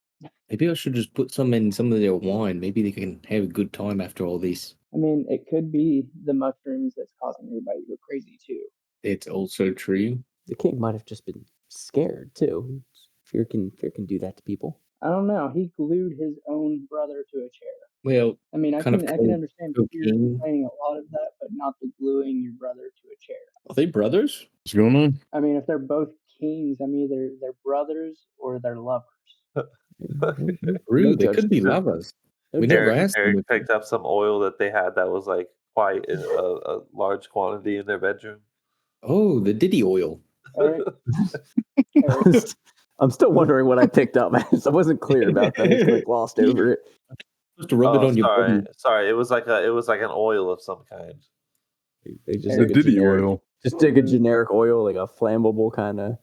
Maybe I should just put some in some of their wine. Maybe they can have a good time after all this. I mean, it could be the mushrooms that's causing everybody to go crazy too. It's also true. The king might have just been scared too. Fear can do that to people. I don't know. He glued his own brother to a chair. Well, I mean, I Kind of can understand fear cocaine. complaining a lot of that, but not the gluing your brother to a chair. are they brothers? What's going on? I mean, if they're both kings, I'm either they're brothers or they're lovers. Rude. They judge- could be no- lovers. We never asked them. Eric picked up some oil that they had that was like quite a large quantity in their bedroom. Oh, the Diddy oil. Eric, Eric, I'm still wondering what I picked up. I wasn't clear about that. I just like glossed over it. Supposed to rub it on your sorry, body. sorry. It was like an oil of some kind. They just The like a Diddy generic, oil. just take a generic oil, like a flammable kind of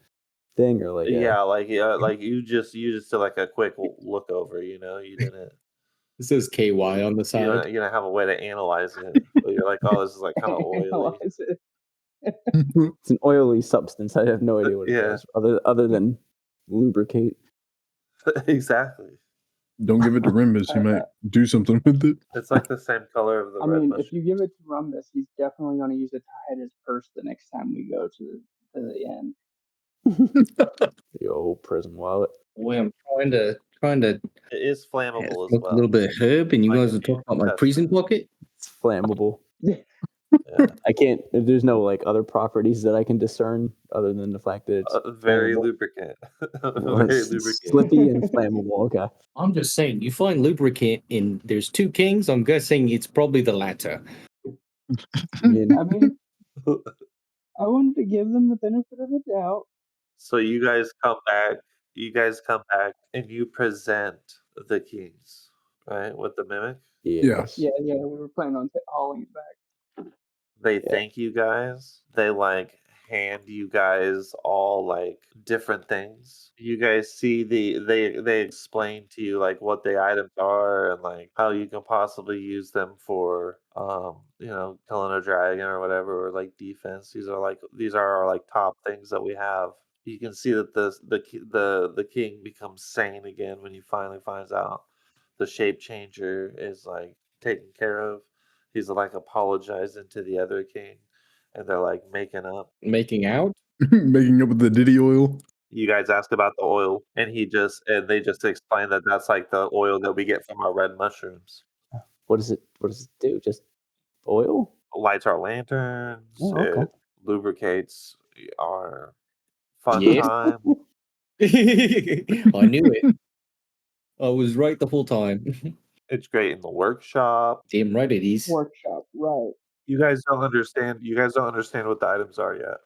thing, or like Yeah, like you just did like a quick look over. You know, you didn't. It says KY on the You side. don't have a way to analyze it. But you're like, oh, this is like kind of oily. analyze it. it's an oily substance. I have no idea what it Yeah. does, other than lubricate. Exactly. Don't give it to Rimbus. He might do something with it. It's like the same color of the I red mean, mushroom. if you give it to Rumbus, he's definitely going to use it to hide his purse the next time we go to the inn. The old prison wallet. Boy, I'm trying to It is flammable as smoke well. a little bit of herb, and you Like guys if are talking you about my test prison it. pocket. It's flammable. Yeah. I can't. There's no like other properties that I can discern other than the fact that it's Very flammable. lubricant. Well, Very it's lubricant. slippy and flammable. Okay. I'm just saying, you find lubricant in there's 2 kings. I'm guessing it's probably the latter. I mean, I mean, I wanted to give them the benefit of the doubt. So you guys come back. You guys come back and you present the kings, right? With the mimic. yes. Yeah, we were planning on hauling it back. They Yeah. thank you guys. They like hand you guys all like different things. You guys see they explain to you like what the items are and like how you can possibly use them for killing a dragon or whatever, or like defense. These are our like top things that we have. You can see that the king becomes sane again when he finally finds out the shape changer is like taken care of. He's like apologizing to the other king, and they're like making up. Making out? Making up with the Diddy oil. You guys ask about the oil, and they just explain that that's like the oil that we get from our red mushrooms. What does it do? Just oil? Lights our lanterns. Oh, okay. It lubricates our fun Yes. time. I knew it. I was right the whole time. It's great in the workshop. Damn right it is. Workshop, right? You guys don't understand. You guys don't understand what the items are yet.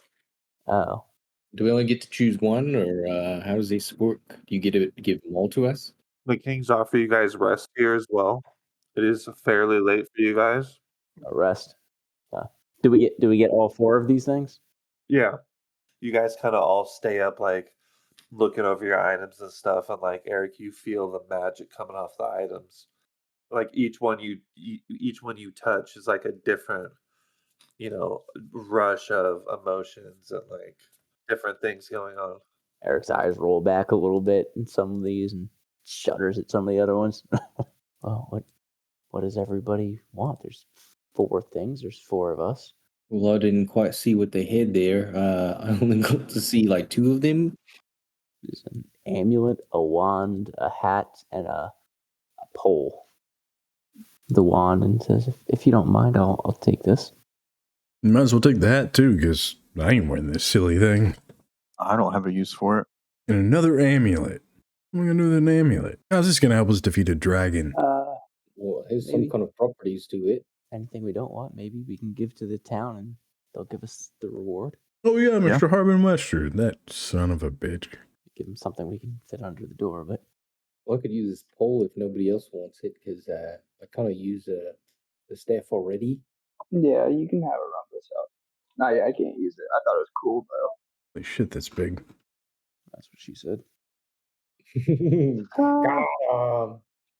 Oh, Do we only get to choose one, or how does this work? Do you get to give them all to us? The kings offer you guys rest here as well. It is fairly late for you guys. A rest. Do we get all 4 of these things? Yeah. You guys kind of all stay up, like looking over your items and stuff, and like Eric, you feel the magic coming off the items. Like each one you touch is like a different, rush of emotions and like different things going on. Eric's eyes roll back a little bit in some of these and shudders at some of the other ones. Well, what does everybody want? There's 4 things. There's 4 of us. Well, I didn't quite see what they had there. I only got to see like 2 of them. There's an amulet, a wand, a hat, and a pole. The wand and says, if you don't mind, I'll take this. You might as well take the hat too, because I ain't wearing this silly thing. I don't have a use for it. And another amulet. What am I gonna do with an amulet? How's this gonna help us defeat a dragon? Well, there's Maybe. some kind of properties to it. Anything we don't want, maybe we can give to the town and they'll give us the reward. Oh yeah, Mr. Harbin Wester, that son of a bitch. Give them something we can fit under the door, but Well, I could use this pole if nobody else wants it, because I kind of use the staff already. Yeah, you can have it run this out. No, yeah, I can't use it. I thought it was cool though. Holy shit, that's big. that's what she said.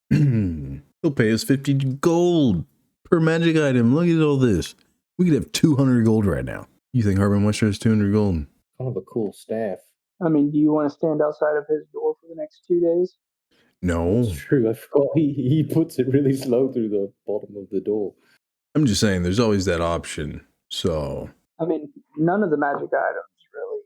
He'll pay us 50 gold per magic item. Look at all this. We could have 200 gold right now. You think Harbin Wester has 200 gold? Kind of a cool staff. I mean, do you want to stand outside of his door for the next 2 days? No. That's true. I forgot he puts it really slow through the bottom of the door. I'm just saying there's always that option. So, I mean, none of the magic items really.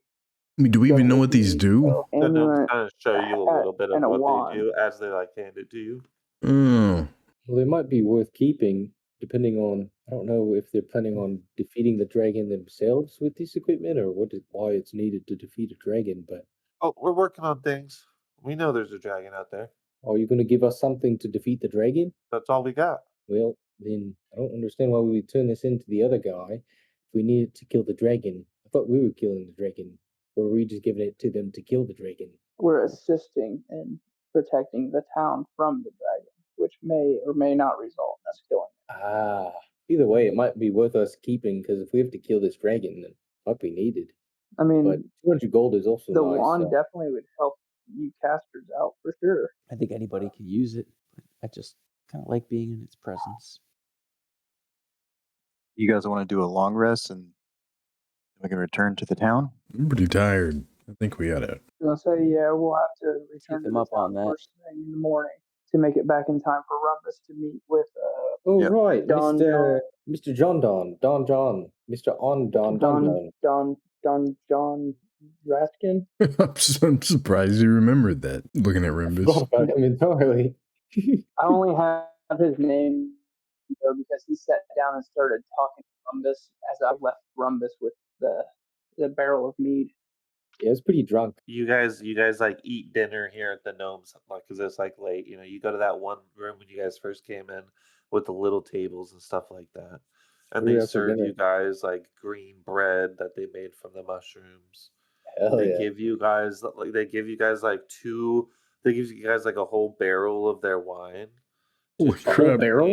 I mean, do we even know what these do? So, The gnomes amulet, kind of show you a little bit of and a what wand. they do as they like hand it to you. Oh. Well, they might be worth keeping, depending on, I don't know if they're planning on defeating the dragon themselves with this equipment, or why it's needed to defeat a dragon, but Oh, we're working on things. We know there's a dragon out there. are you going to give us something to defeat the dragon? That's all we got. Well, then I don't understand why we would turn this into the other guy if we needed to kill the dragon. I thought we were killing the dragon, or were we just giving it to them to kill the dragon? We're assisting in protecting the town from the dragon, which may or may not result in us killing it. Ah, either way, it might be worth us keeping, because if we have to kill this dragon, then it might be needed. I mean, But 200 gold is also the nice. wand so- definitely would help you casters out for sure. I think anybody can use it, but I just kind of like being in its presence. You guys want to do a long rest and we can return to the town? I'm pretty tired. I think we gotta. I was gonna say, yeah, we'll have to return to him the up on town that. first thing in the morning to make it back in time for Rumpus to meet with Oh, Yep. right, Don Mr. John, Mr. On John Raskin. I'm surprised you remembered that. Looking at I Rimbus. forgot about him entirely. I only have his name though because he sat down and started talking to Rumbus as I left Rumbus with the barrel of mead. Yeah, I was pretty drunk. You guys like eat dinner here at the gnomes, like, because it's like late. You go to that one room when you guys first came in with the little tables and stuff like that, and We they were out for serve dinner. you guys like green bread that they made from the mushrooms. Hell They yeah. give you guys like They give you guys like a whole barrel of their wine. to Holy drink, crap. Barrel?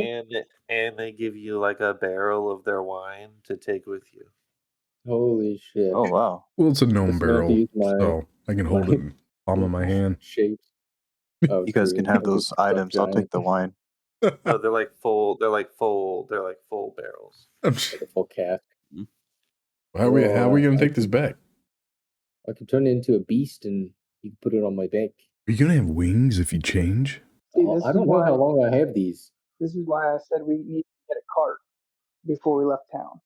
and they give you like a barrel of their wine to take with you. Holy shit. Oh, wow. Well, it's a gnome Just gonna have to barrel, use my- so I can hold it in the palm of my hand. Shapes. Oh, You guys true. can have I'll those just drop items. I'll giant. take the wine. No, they're like full barrels. I'm Like a full cask. How are we gonna take this back? I can turn it into a beast and you can put it on my back. Are you gonna have wings if you change? See, this I is don't know why how long I have these. this is why I said we need to get a cart before we left town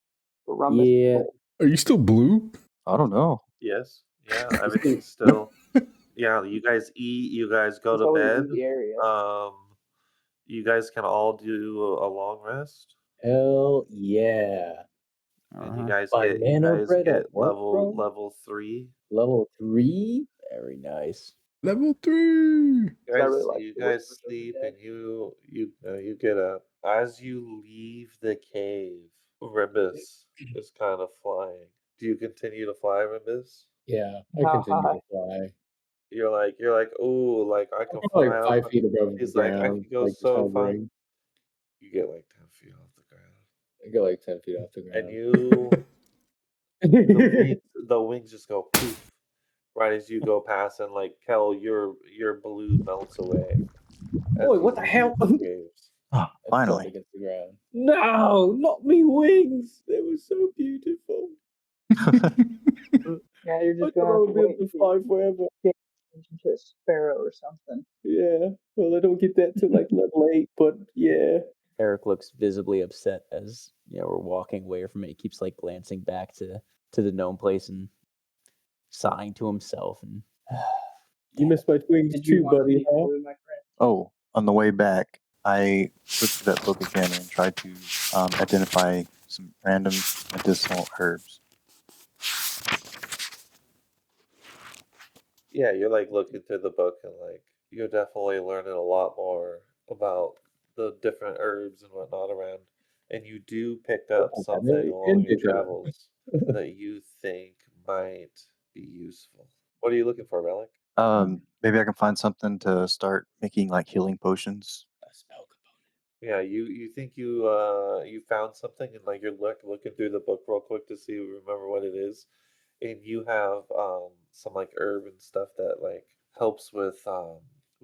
for Rumbus. Yeah. Are you still blue? I don't know. Yes. Yeah. Everything's still. Yeah. You guys eat. You guys go to Until we bed. leave the area. You guys can all do a long rest. Hell yeah. And you Uh-huh. guys Buy get mana bread at work, bro? level 3. Level 3? Very nice. Level 3. You I guys, really like you the guys whispers every sleep day. and you get up. As you leave the cave, Rimbus is kind of flying. Do you continue to fly, Rimbus? Yeah, I How continue high? to fly. You're like, oh, like I can I'm fly like out. 5 feet above the He's like, I ground. can go like so just far. hovering. You get like 10 feet off the ground. I go like 10 feet off the and ground. you the wings just go poof right as you go past, and like Kel, your blue melts away. As Boy, you what the leave hell? the caves. Oh, I thud finally. against the ground. No, not me wings. They were so beautiful. Yeah, you're I just thought gonna I have to would be wait able to till fly you forever. get into a sparrow or something. Yeah. Well, I don't get that till like level 8, but yeah. Eric looks visibly upset as we're walking away from it. He keeps like glancing back to the gnome place and sighing to himself. And You missed my wings Did you too, want to buddy, be huh? blue, my friend? Oh, on the way back, I flipped through that book again and tried to identify some random medicinal herbs. Yeah, you're like looking through the book, and like you're definitely learning a lot more about the different herbs and whatnot around. And you do pick up something along your travels that you think might be useful. What are you looking for, Relic? Maybe I can find something to start making like healing potions. A spell component. Yeah, you think you found something, and like you're looking through the book real quick to see remember what it is, and you have some like herb and stuff that like helps with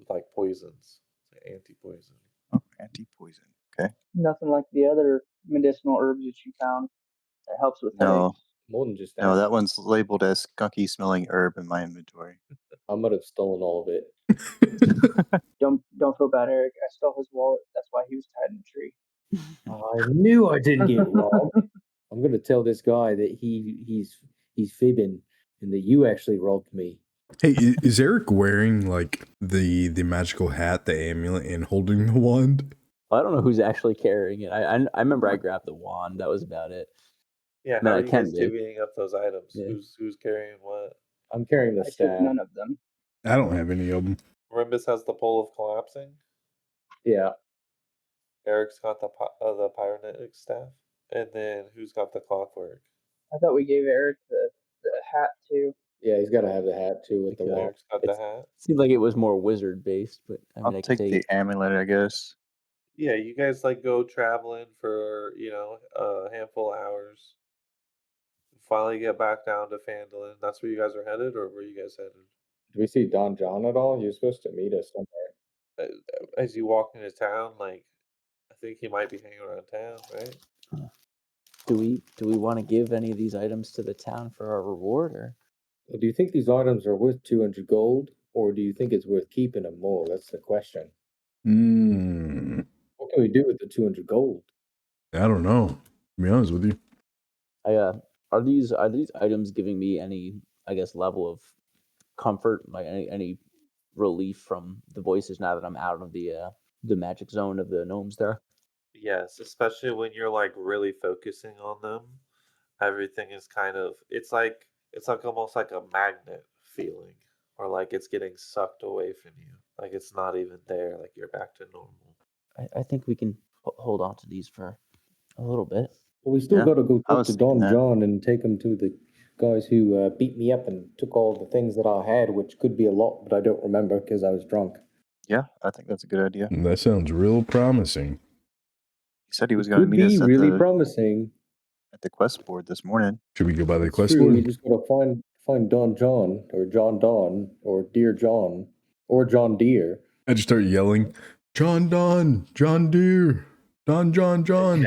like poisons, anti-poison. Oh, anti-poison. Okay. Nothing like the other medicinal herbs that you found that helps with No, headaches. More than just that. no, that one's labeled as skunky smelling herb in my inventory. I might have stolen all of it. Don't feel bad, Eric. I stole his wallet. That's why he was tied in a tree. I knew I didn't get robbed. I'm gonna tell this guy that he's fibbing and that you actually robbed me. Hey, is Eric wearing like the magical hat, the amulet, and holding the wand? I don't know who's actually carrying it. I remember I grabbed the wand. That was about it. Yeah, Man, how I are you can guys be. divvying up those items? Yeah. Who's carrying what? I'm carrying the I took staff. none of them. I don't have any of them. Rimbus has the pole of collapsing. Yeah. Eric's got the pyronetic staff, and then who's got the clockwork? I thought we gave Eric the hat too. Yeah, he's gotta have the hat too with the Okay. wand. Eric's got the It's- hat. Seemed like it was more wizard based, but I mean, I'll I could take take. the amulet, I guess. Yeah, you guys like go traveling for a handful of hours. Finally get back down to Phandalin. That's where you guys are headed, or where you guys headed? Do we see Don John at all? You're supposed to meet us somewhere. As you walk into town, like I think he might be hanging around town, right? Do we want to give any of these items to the town for our reward, or Well, do you think these items are worth 200 gold, or do you think it's worth keeping them more? That's the question. Hmm. What can we do with the 200 gold? I don't know. To be honest with you. are these items giving me any, I guess, level of comfort, like any relief from the voices now that I'm out of the magic zone of the gnomes there? Yes, especially when you're like really focusing on them. Everything is kind of it's like almost like a magnet feeling, or like it's getting sucked away from you. Like it's not even there, like you're back to normal. I think we can hold on to these for a little bit. Well, we still Yeah, got to go I talk was to thinking Don that. John and take him to the guys who beat me up and took all the things that I had, which could be a lot, but I don't remember because I was drunk. Yeah, I think that's a good idea. That sounds real promising. He said he was It going to could meet us be at really the promising. quest board this morning. Should we go by the That's quest true. We board? just got to find Don John or John Don or Dear John or John Deere. I just start yelling, John Don, John Deere, Don John As John. you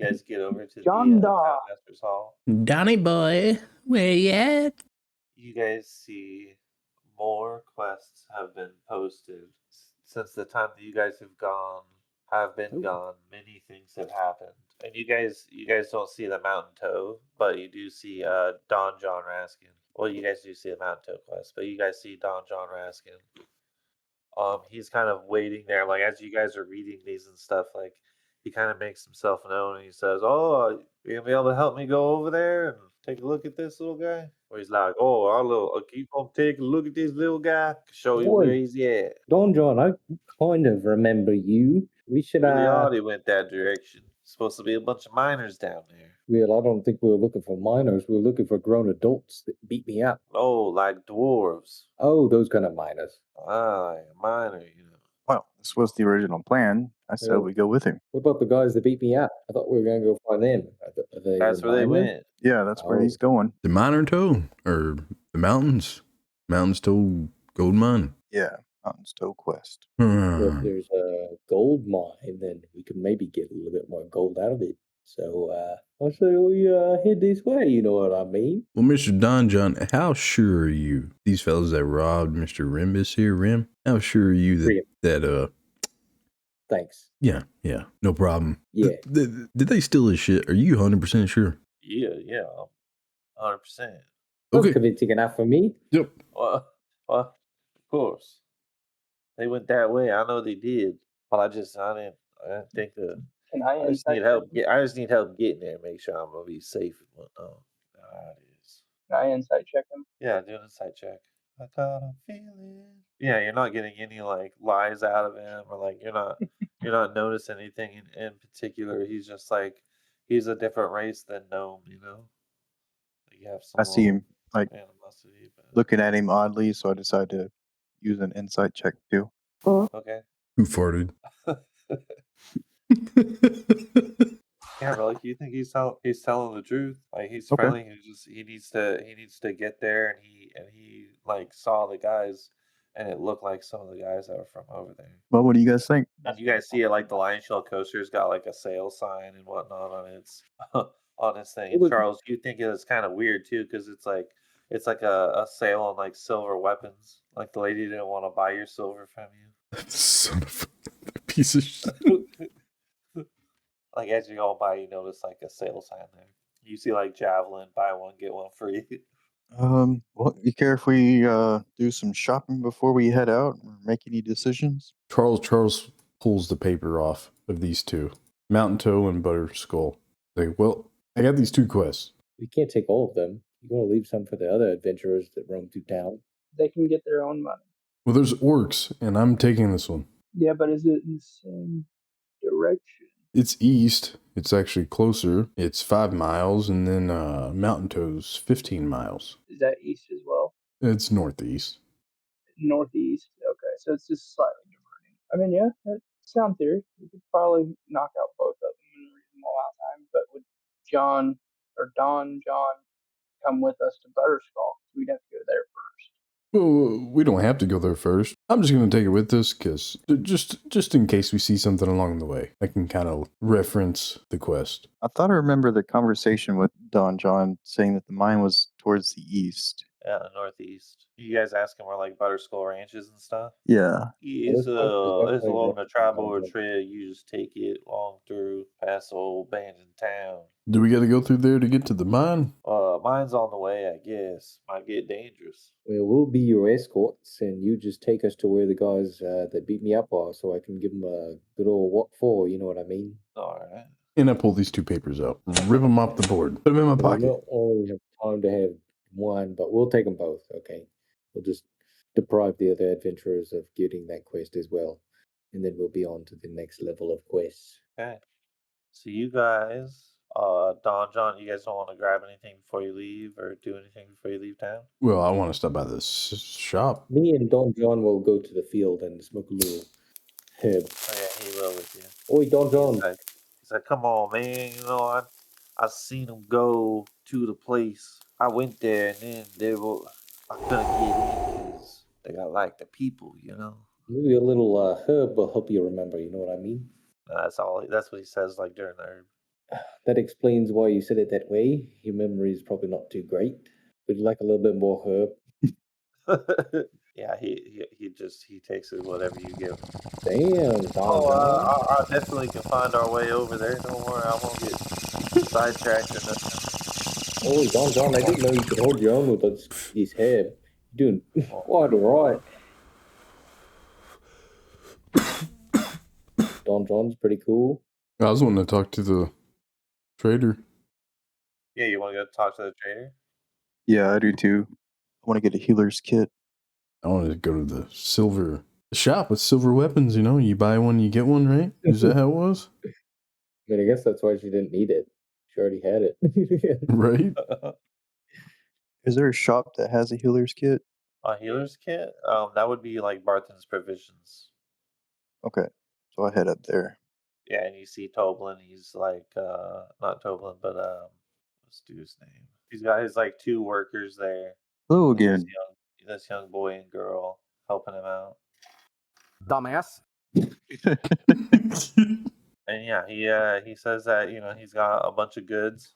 guys get over to John the Daw. Townmaster's Hall, Donny boy, where you at? you guys see more quests have been posted since the time that you guys have been Ooh. gone. Many things have happened, and you guys don't see the Mountain Toe, but you do see Don John Raskin. Well, you guys do see the Mountain Toe quest, but you guys see Don John Raskin. He's kind of waiting there, like as you guys are reading these and stuff. Like he kind of makes himself known, and he says, "Oh, you gonna be able to help me go over there and take a look at this little guy?" Or he's like, "Oh, I'll keep on taking a look at this little guy. Show you where Boy, he's at." Don John, I kind of remember you. We should Really odd he went that direction. Supposed to be a bunch of miners down there. Well, I don't think we were looking for minors. We were looking for grown adults that beat me up. Oh, like dwarves. Oh, those kind of minors. Ah, like a miner, Well, this was the original plan. I said we go with him. What about the guys that beat me up? I thought we were going to go find them. Are they That's where they minor? went. Yeah, that's where he's going. The miner toe or the mountains? Mountains toe gold mine. Yeah, Mountains Toe Quest. Well, if there's a gold mine, then we could maybe get a little bit more gold out of it. So I say we head this way, you know what I mean? Well, Mr. Don John, how sure are you? These fellas that robbed Mr. Rimbus here, Rim, how sure are you Rim. that Thanks. yeah, no problem. Yeah. Did they steal his shit? Are you 100% sure? Yeah, 100%. That's Okay. convincing enough for me. Yep. Well, of course. They went that way. I know they did, but I didn't think that. Can I I just insight need check help. him? I just need help getting there. Make sure I'm gonna be safe and whatnot. That is. Can I insight check him? Yeah, do an insight check. I got a feeling. Yeah, you're not getting any like lies out of him, or like you're not noticing anything in particular. He's just like he's a different race than gnome. You know. You have some I see him like animosity, but looking at him oddly, so I decided to use an insight check too. okay. Who farted? Yeah, but like you think he's telling the truth. Like he's Okay. friendly. He needs to get there, and he like saw the guys, and it looked like some of the guys that were from over there. Well, what do you guys think? And you guys see it like the Lion Shell coaster's got like a sale sign and whatnot on its on its thing. And Charles, you think it's kind of weird too because it's like a sale on like silver weapons. Like the lady didn't want to buy your silver from you. Son of a piece of shit. Like as you go by, you notice like a sale sign there. You see like javelin, buy one get one free. Well, you care if we do some shopping before we head out or make any decisions? Charles pulls the paper off of these two, Mountain Toe and Butter Skull. Like, well, I got these two quests. We can't take all of them. You're going to leave some for the other adventurers that roam through town. They can get their own money. Well, there's orcs, and I'm taking this one. Yeah, but is it in the same direction? It's east. It's actually closer. It's 5 miles, and then Mountain Toe's 15 miles. Is that east as well? It's northeast. Northeast. Okay, so it's just slightly diverting. I mean, yeah, that's sound theory. We could probably knock out both of them in a reasonable amount of time. But would John come with us to Butterskull? We'd have to go there first. Well, we don't have to go there first. I'm just going to take it with us because just in case we see something along the way, I can kind of reference the quest. I thought I remember the conversation with Don John saying that the mine was towards the east. Yeah, northeast. You guys asking where like Butterskull Ranch is and stuff? Yeah. It's definitely along the not- tribal trail. You just take it along through past the old abandoned town. Do we got to go through there to get to the mine? Mine's on the way, I guess. Might get dangerous. Well, we'll be your escorts, and you just take us to where the guys that beat me up are, so I can give them a good old what for, you know what I mean? All right. And I pull these two papers out, rip them off the board, put them in my We pocket. not only have time to have one, but we'll take them both, okay? We'll just deprive the other adventurers of getting that quest as well, and then we'll be on to the next level of quests. Okay. So you guys, Don John, you guys don't want to grab anything before you leave or do anything before you leave town? Well, I want to stop by this shop. Me and Don John will go to the field and smoke a little herb. Oh yeah, he will with you. Oi, Don John. He's like, come on, man. You know, I seen him go to the place. I went there and then I couldn't get in because they got like the people, you know. Maybe a little herb will help you remember, you know what I mean? That's what he says like during the herb. That explains why you said it that way. Your memory is probably not too great. Would you like a little bit more herb? Yeah, he takes it whatever you give him. Damn, Don John. I definitely can find our way over there. Don't worry, I won't get sidetracked or nothing. Oh, Don John, I didn't know you could hold your own with this herb. You're doing quite alright. Don John's pretty cool. I was wanting to talk to the trader. Yeah, you want to go talk to the trader? Yeah, I do too. I want to get a healer's kit. I wanted to go to the shop with silver weapons, you know, you buy one, you get one, right? Is that how it was? I mean, I guess that's why she didn't need it. She already had it. Right? Is there a shop that has a healer's kit? A healer's kit? That would be like Barton's Provisions. Okay, so I head up there. Yeah, and you see Toblin. He's like, not Toblin, but what's dude's name? He's got his like 2 workers there. Hello And again. this young boy and girl helping him out. Dumbass. And yeah, he says that he's got a bunch of goods,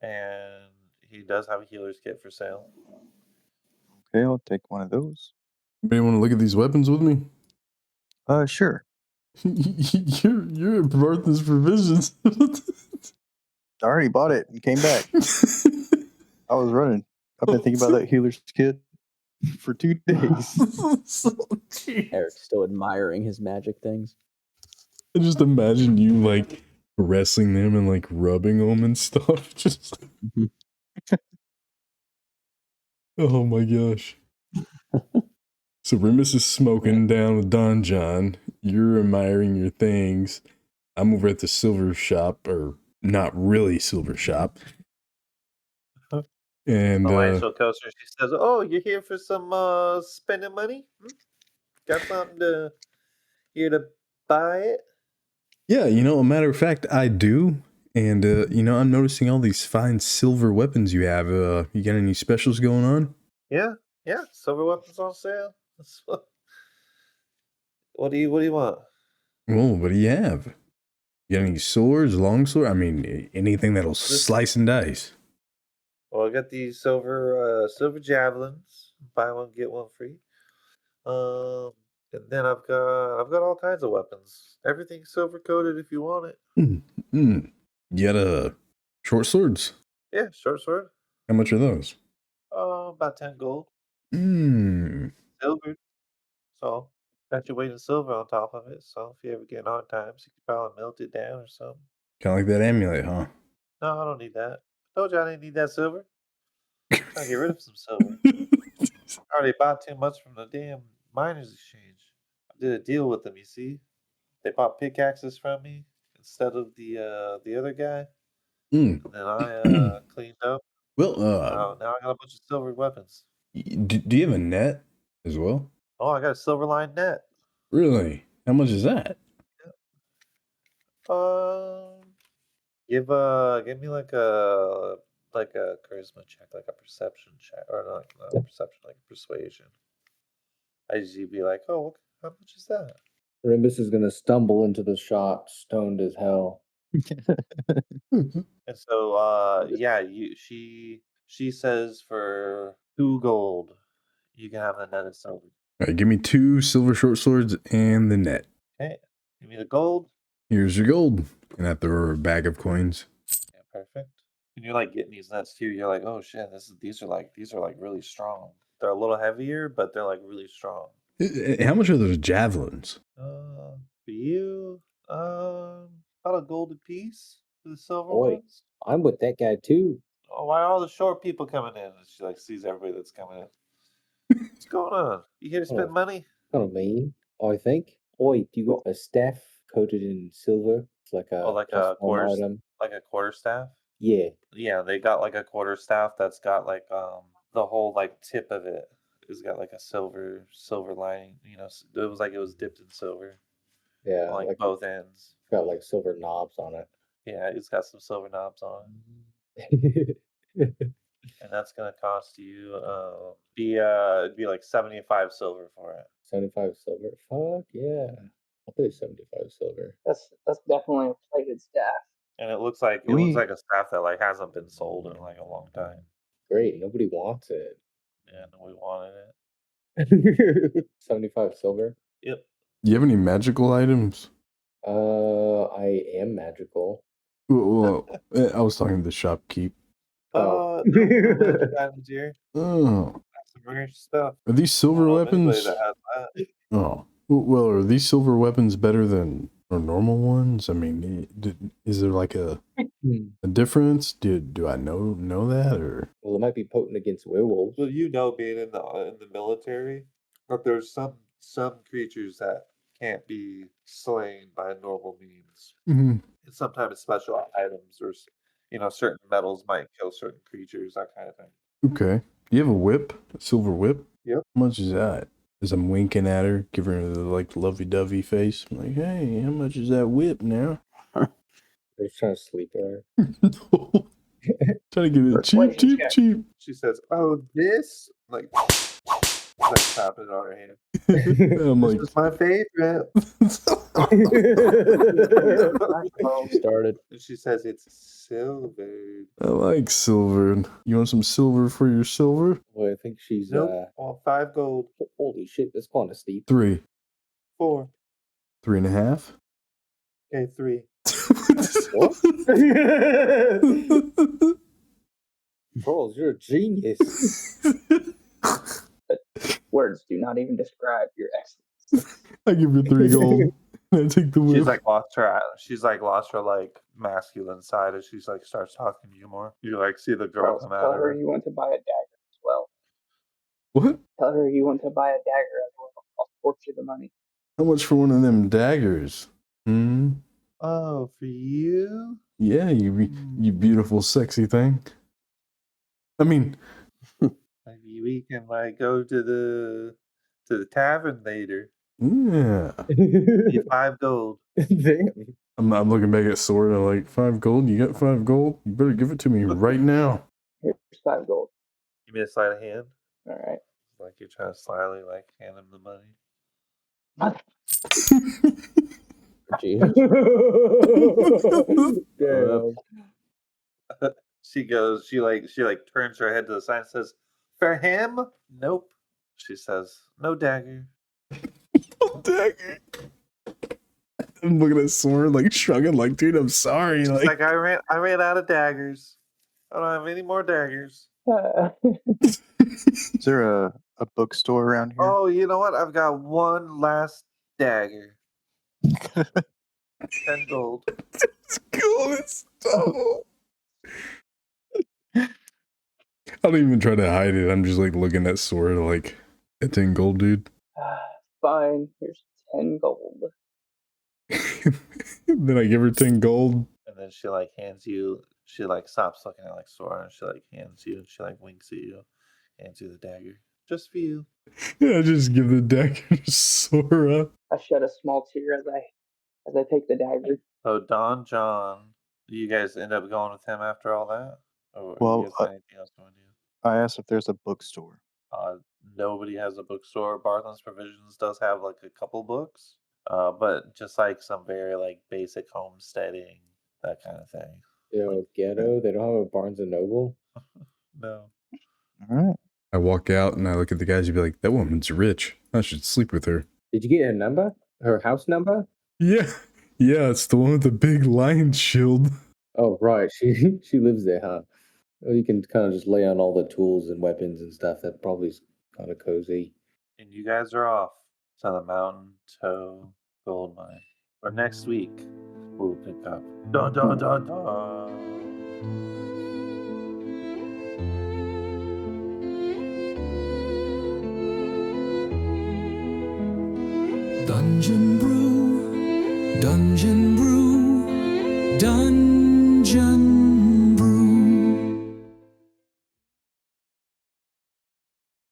and he does have a healer's kit for sale. Okay, I'll take one of those. Anybody want to look at these weapons with me? Sure. you're at Barthen's Provisions. I already bought it and came back. I was running. I've been thinking about that healer's kit for 2 days. Eric's still admiring his magic things. I just imagine you like caressing them and like rubbing them and stuff. Just oh my gosh. So Remus is smoking down with Don John. You're admiring your things. I'm over at the silver shop, or not really silver shop. And Angel Coaster, she says, "Oh, you're here for some spending money? Got something here to buy it?" yeah, a matter of fact, I do. And I'm noticing all these fine silver weapons you have. You got any specials going on? Yeah, silver weapons on sale. What do you want? Oh, what do you have? You got any swords, longsword? I mean, anything that'll slice and dice. Well, I got these silver javelins. Buy one get one free. And then I've got all kinds of weapons. Everything's silver coated if you want it. You got short swords? Yeah, short sword. How much are those? About 10 gold. Silver. So got your weight in silver on top of it. So if you ever get in hard times, you can probably melt it down or something. Kind of like that amulet, huh? No, I don't need that. I told you I didn't need that silver. I'm trying to get rid of some silver. I already bought too much from the damn miners exchange. I did a deal with them, you see. They bought pickaxes from me instead of the other guy. And then I cleaned up. Well, now I got a bunch of silver weapons. do you have a net as well? Oh, I got a silver line net. Really? How much is that? Give me like a charisma check, like a perception check, or not a perception, like a persuasion. I usually be like, oh, how much is that? Rimbus is gonna stumble into the shop, stoned as hell. And so, she says for 2 gold, you can have the net of silver. All right, give me 2 silver short swords and the net. Okay, give me the gold. Here's your gold. And I throw her a bag of coins. Yeah, perfect. And you're like getting these nets too. You're like, oh shit, these are like really strong. They're a little heavier, but they're like really strong. How much are those javelins? For you, about a gold a piece for the silver Boy, ones. I'm with that guy too. Oh, why are all the short people coming in? And she like sees everybody that's coming in. What's going on? You here to spend money? Kind of mean, I think. Oi, do you got a staff coated in silver? It's like a Like a plus 1 quarter, item. like a quarter staff. Yeah. Yeah, they got like a quarter staff that's got like the whole like tip of it has got like a silver lining. It was like it was dipped in silver. Yeah, on, like both ends. Got like silver knobs on it. Yeah, it's got some silver knobs on it. And that's gonna cost you it'd be like 75 silver for it. 75 silver. Fuck yeah. I'll pay 75 silver. That's definitely a plated staff. And it looks like a staff that like hasn't been sold in like a long time. Great, nobody wants it. Yeah, we wanted it. 75 silver. Yep. Do you have any magical items? I am magical. Well, I was talking to the shopkeep. No magic items here. Oh. That's some rare stuff. Are these silver weapons? That has that. Oh. Well, are these silver weapons better than our normal ones? I mean, is there like a difference? Do I know that, or? Well, it might be potent against werewolves. Well, being in the military, that there's some creatures that can't be slain by normal means. Mm-hmm. And sometimes special items or certain metals might kill certain creatures, that kind of thing. Okay. Do you have a whip? A silver whip? Yep. How much is that? As I'm winking at her, giving her the like lovey-dovey face. I'm like, hey, how much is that whip now? They're trying to sleep her. Trying to get it cheap, Persuasion cheap, check. cheap. She says, "Oh, this like tap it on her hand. I'm This like, is my favorite." Started. And she says it's silver. I like silver. You want some silver for your silver? Well, I think she's Nope. I want 5 gold. holy shit, that's kind of steep. 3, 4. 3.5. Okay, 3. What? Charles, you're a genius. Words do not even describe your excellence. I give her 3 gold. And I take the whip. She's like lost her like masculine side as she's like starts talking to you more. You like see the girl Charles, come out tell of her her. you want to buy a dagger as well. What? Tell her you want to buy a dagger as well. I'll fork you the money. How much for one of them daggers? Oh, for you? Yeah, you beautiful, sexy thing. I mean, Maybe we can like go to the tavern later. yeah. Need 5 gold. Damn. I'm looking back at Sword. I'm like, 5 gold? You got 5 gold? You better give it to me right now. Here's 5 gold. Give me a sleight of hand. All right. Like you're trying to slyly like hand him the money. Damn. She like turns her head to the side and says, "For him? Nope." She says, "No dagger." Dagger. I'm looking at Sword, like shrugging, like, dude, I'm sorry. She's Like, like, I ran out of daggers. I don't have any more daggers. Is there a bookstore around here? Oh, you know what? I've got one last dagger. 10 gold. it's cool. It's double. I don't even try to hide it. I'm just like looking at Sword, like, at 10 gold, dude. Fine. Here's 10 gold. Then I give her 10 gold. And then she like hands you. She like stops looking at like Sora and she like hands you. She like winks at you, hands you the dagger, just for you. Yeah, I just give the dagger to Sora. I shed a small tear as I take the dagger. So Don John, do you guys end up going with him after all that? Or Well, you guys got anything else you want to do? I asked if there's a bookstore. Nobody has a bookstore. Barthen's Provisions does have like a couple books, but just like some very like basic homesteading, that kind of thing. Ghetto. They don't have a Barnes and Noble. No. All right. I walk out and I look at the guys and be like, that woman's rich. I should sleep with her. Did you get her number? Her house number? Yeah. Yeah, it's the one with the big lion shield. Oh, right. She lives there, huh? Well, you can kind of just lay on all the tools and weapons and stuff. That probably is kind of cozy. And you guys are off to the Mountain Toe Gold Mine. For next week, we'll pick up. Dun dun dun dun. Dungeon Brew, Dungeon Brew, Dungeon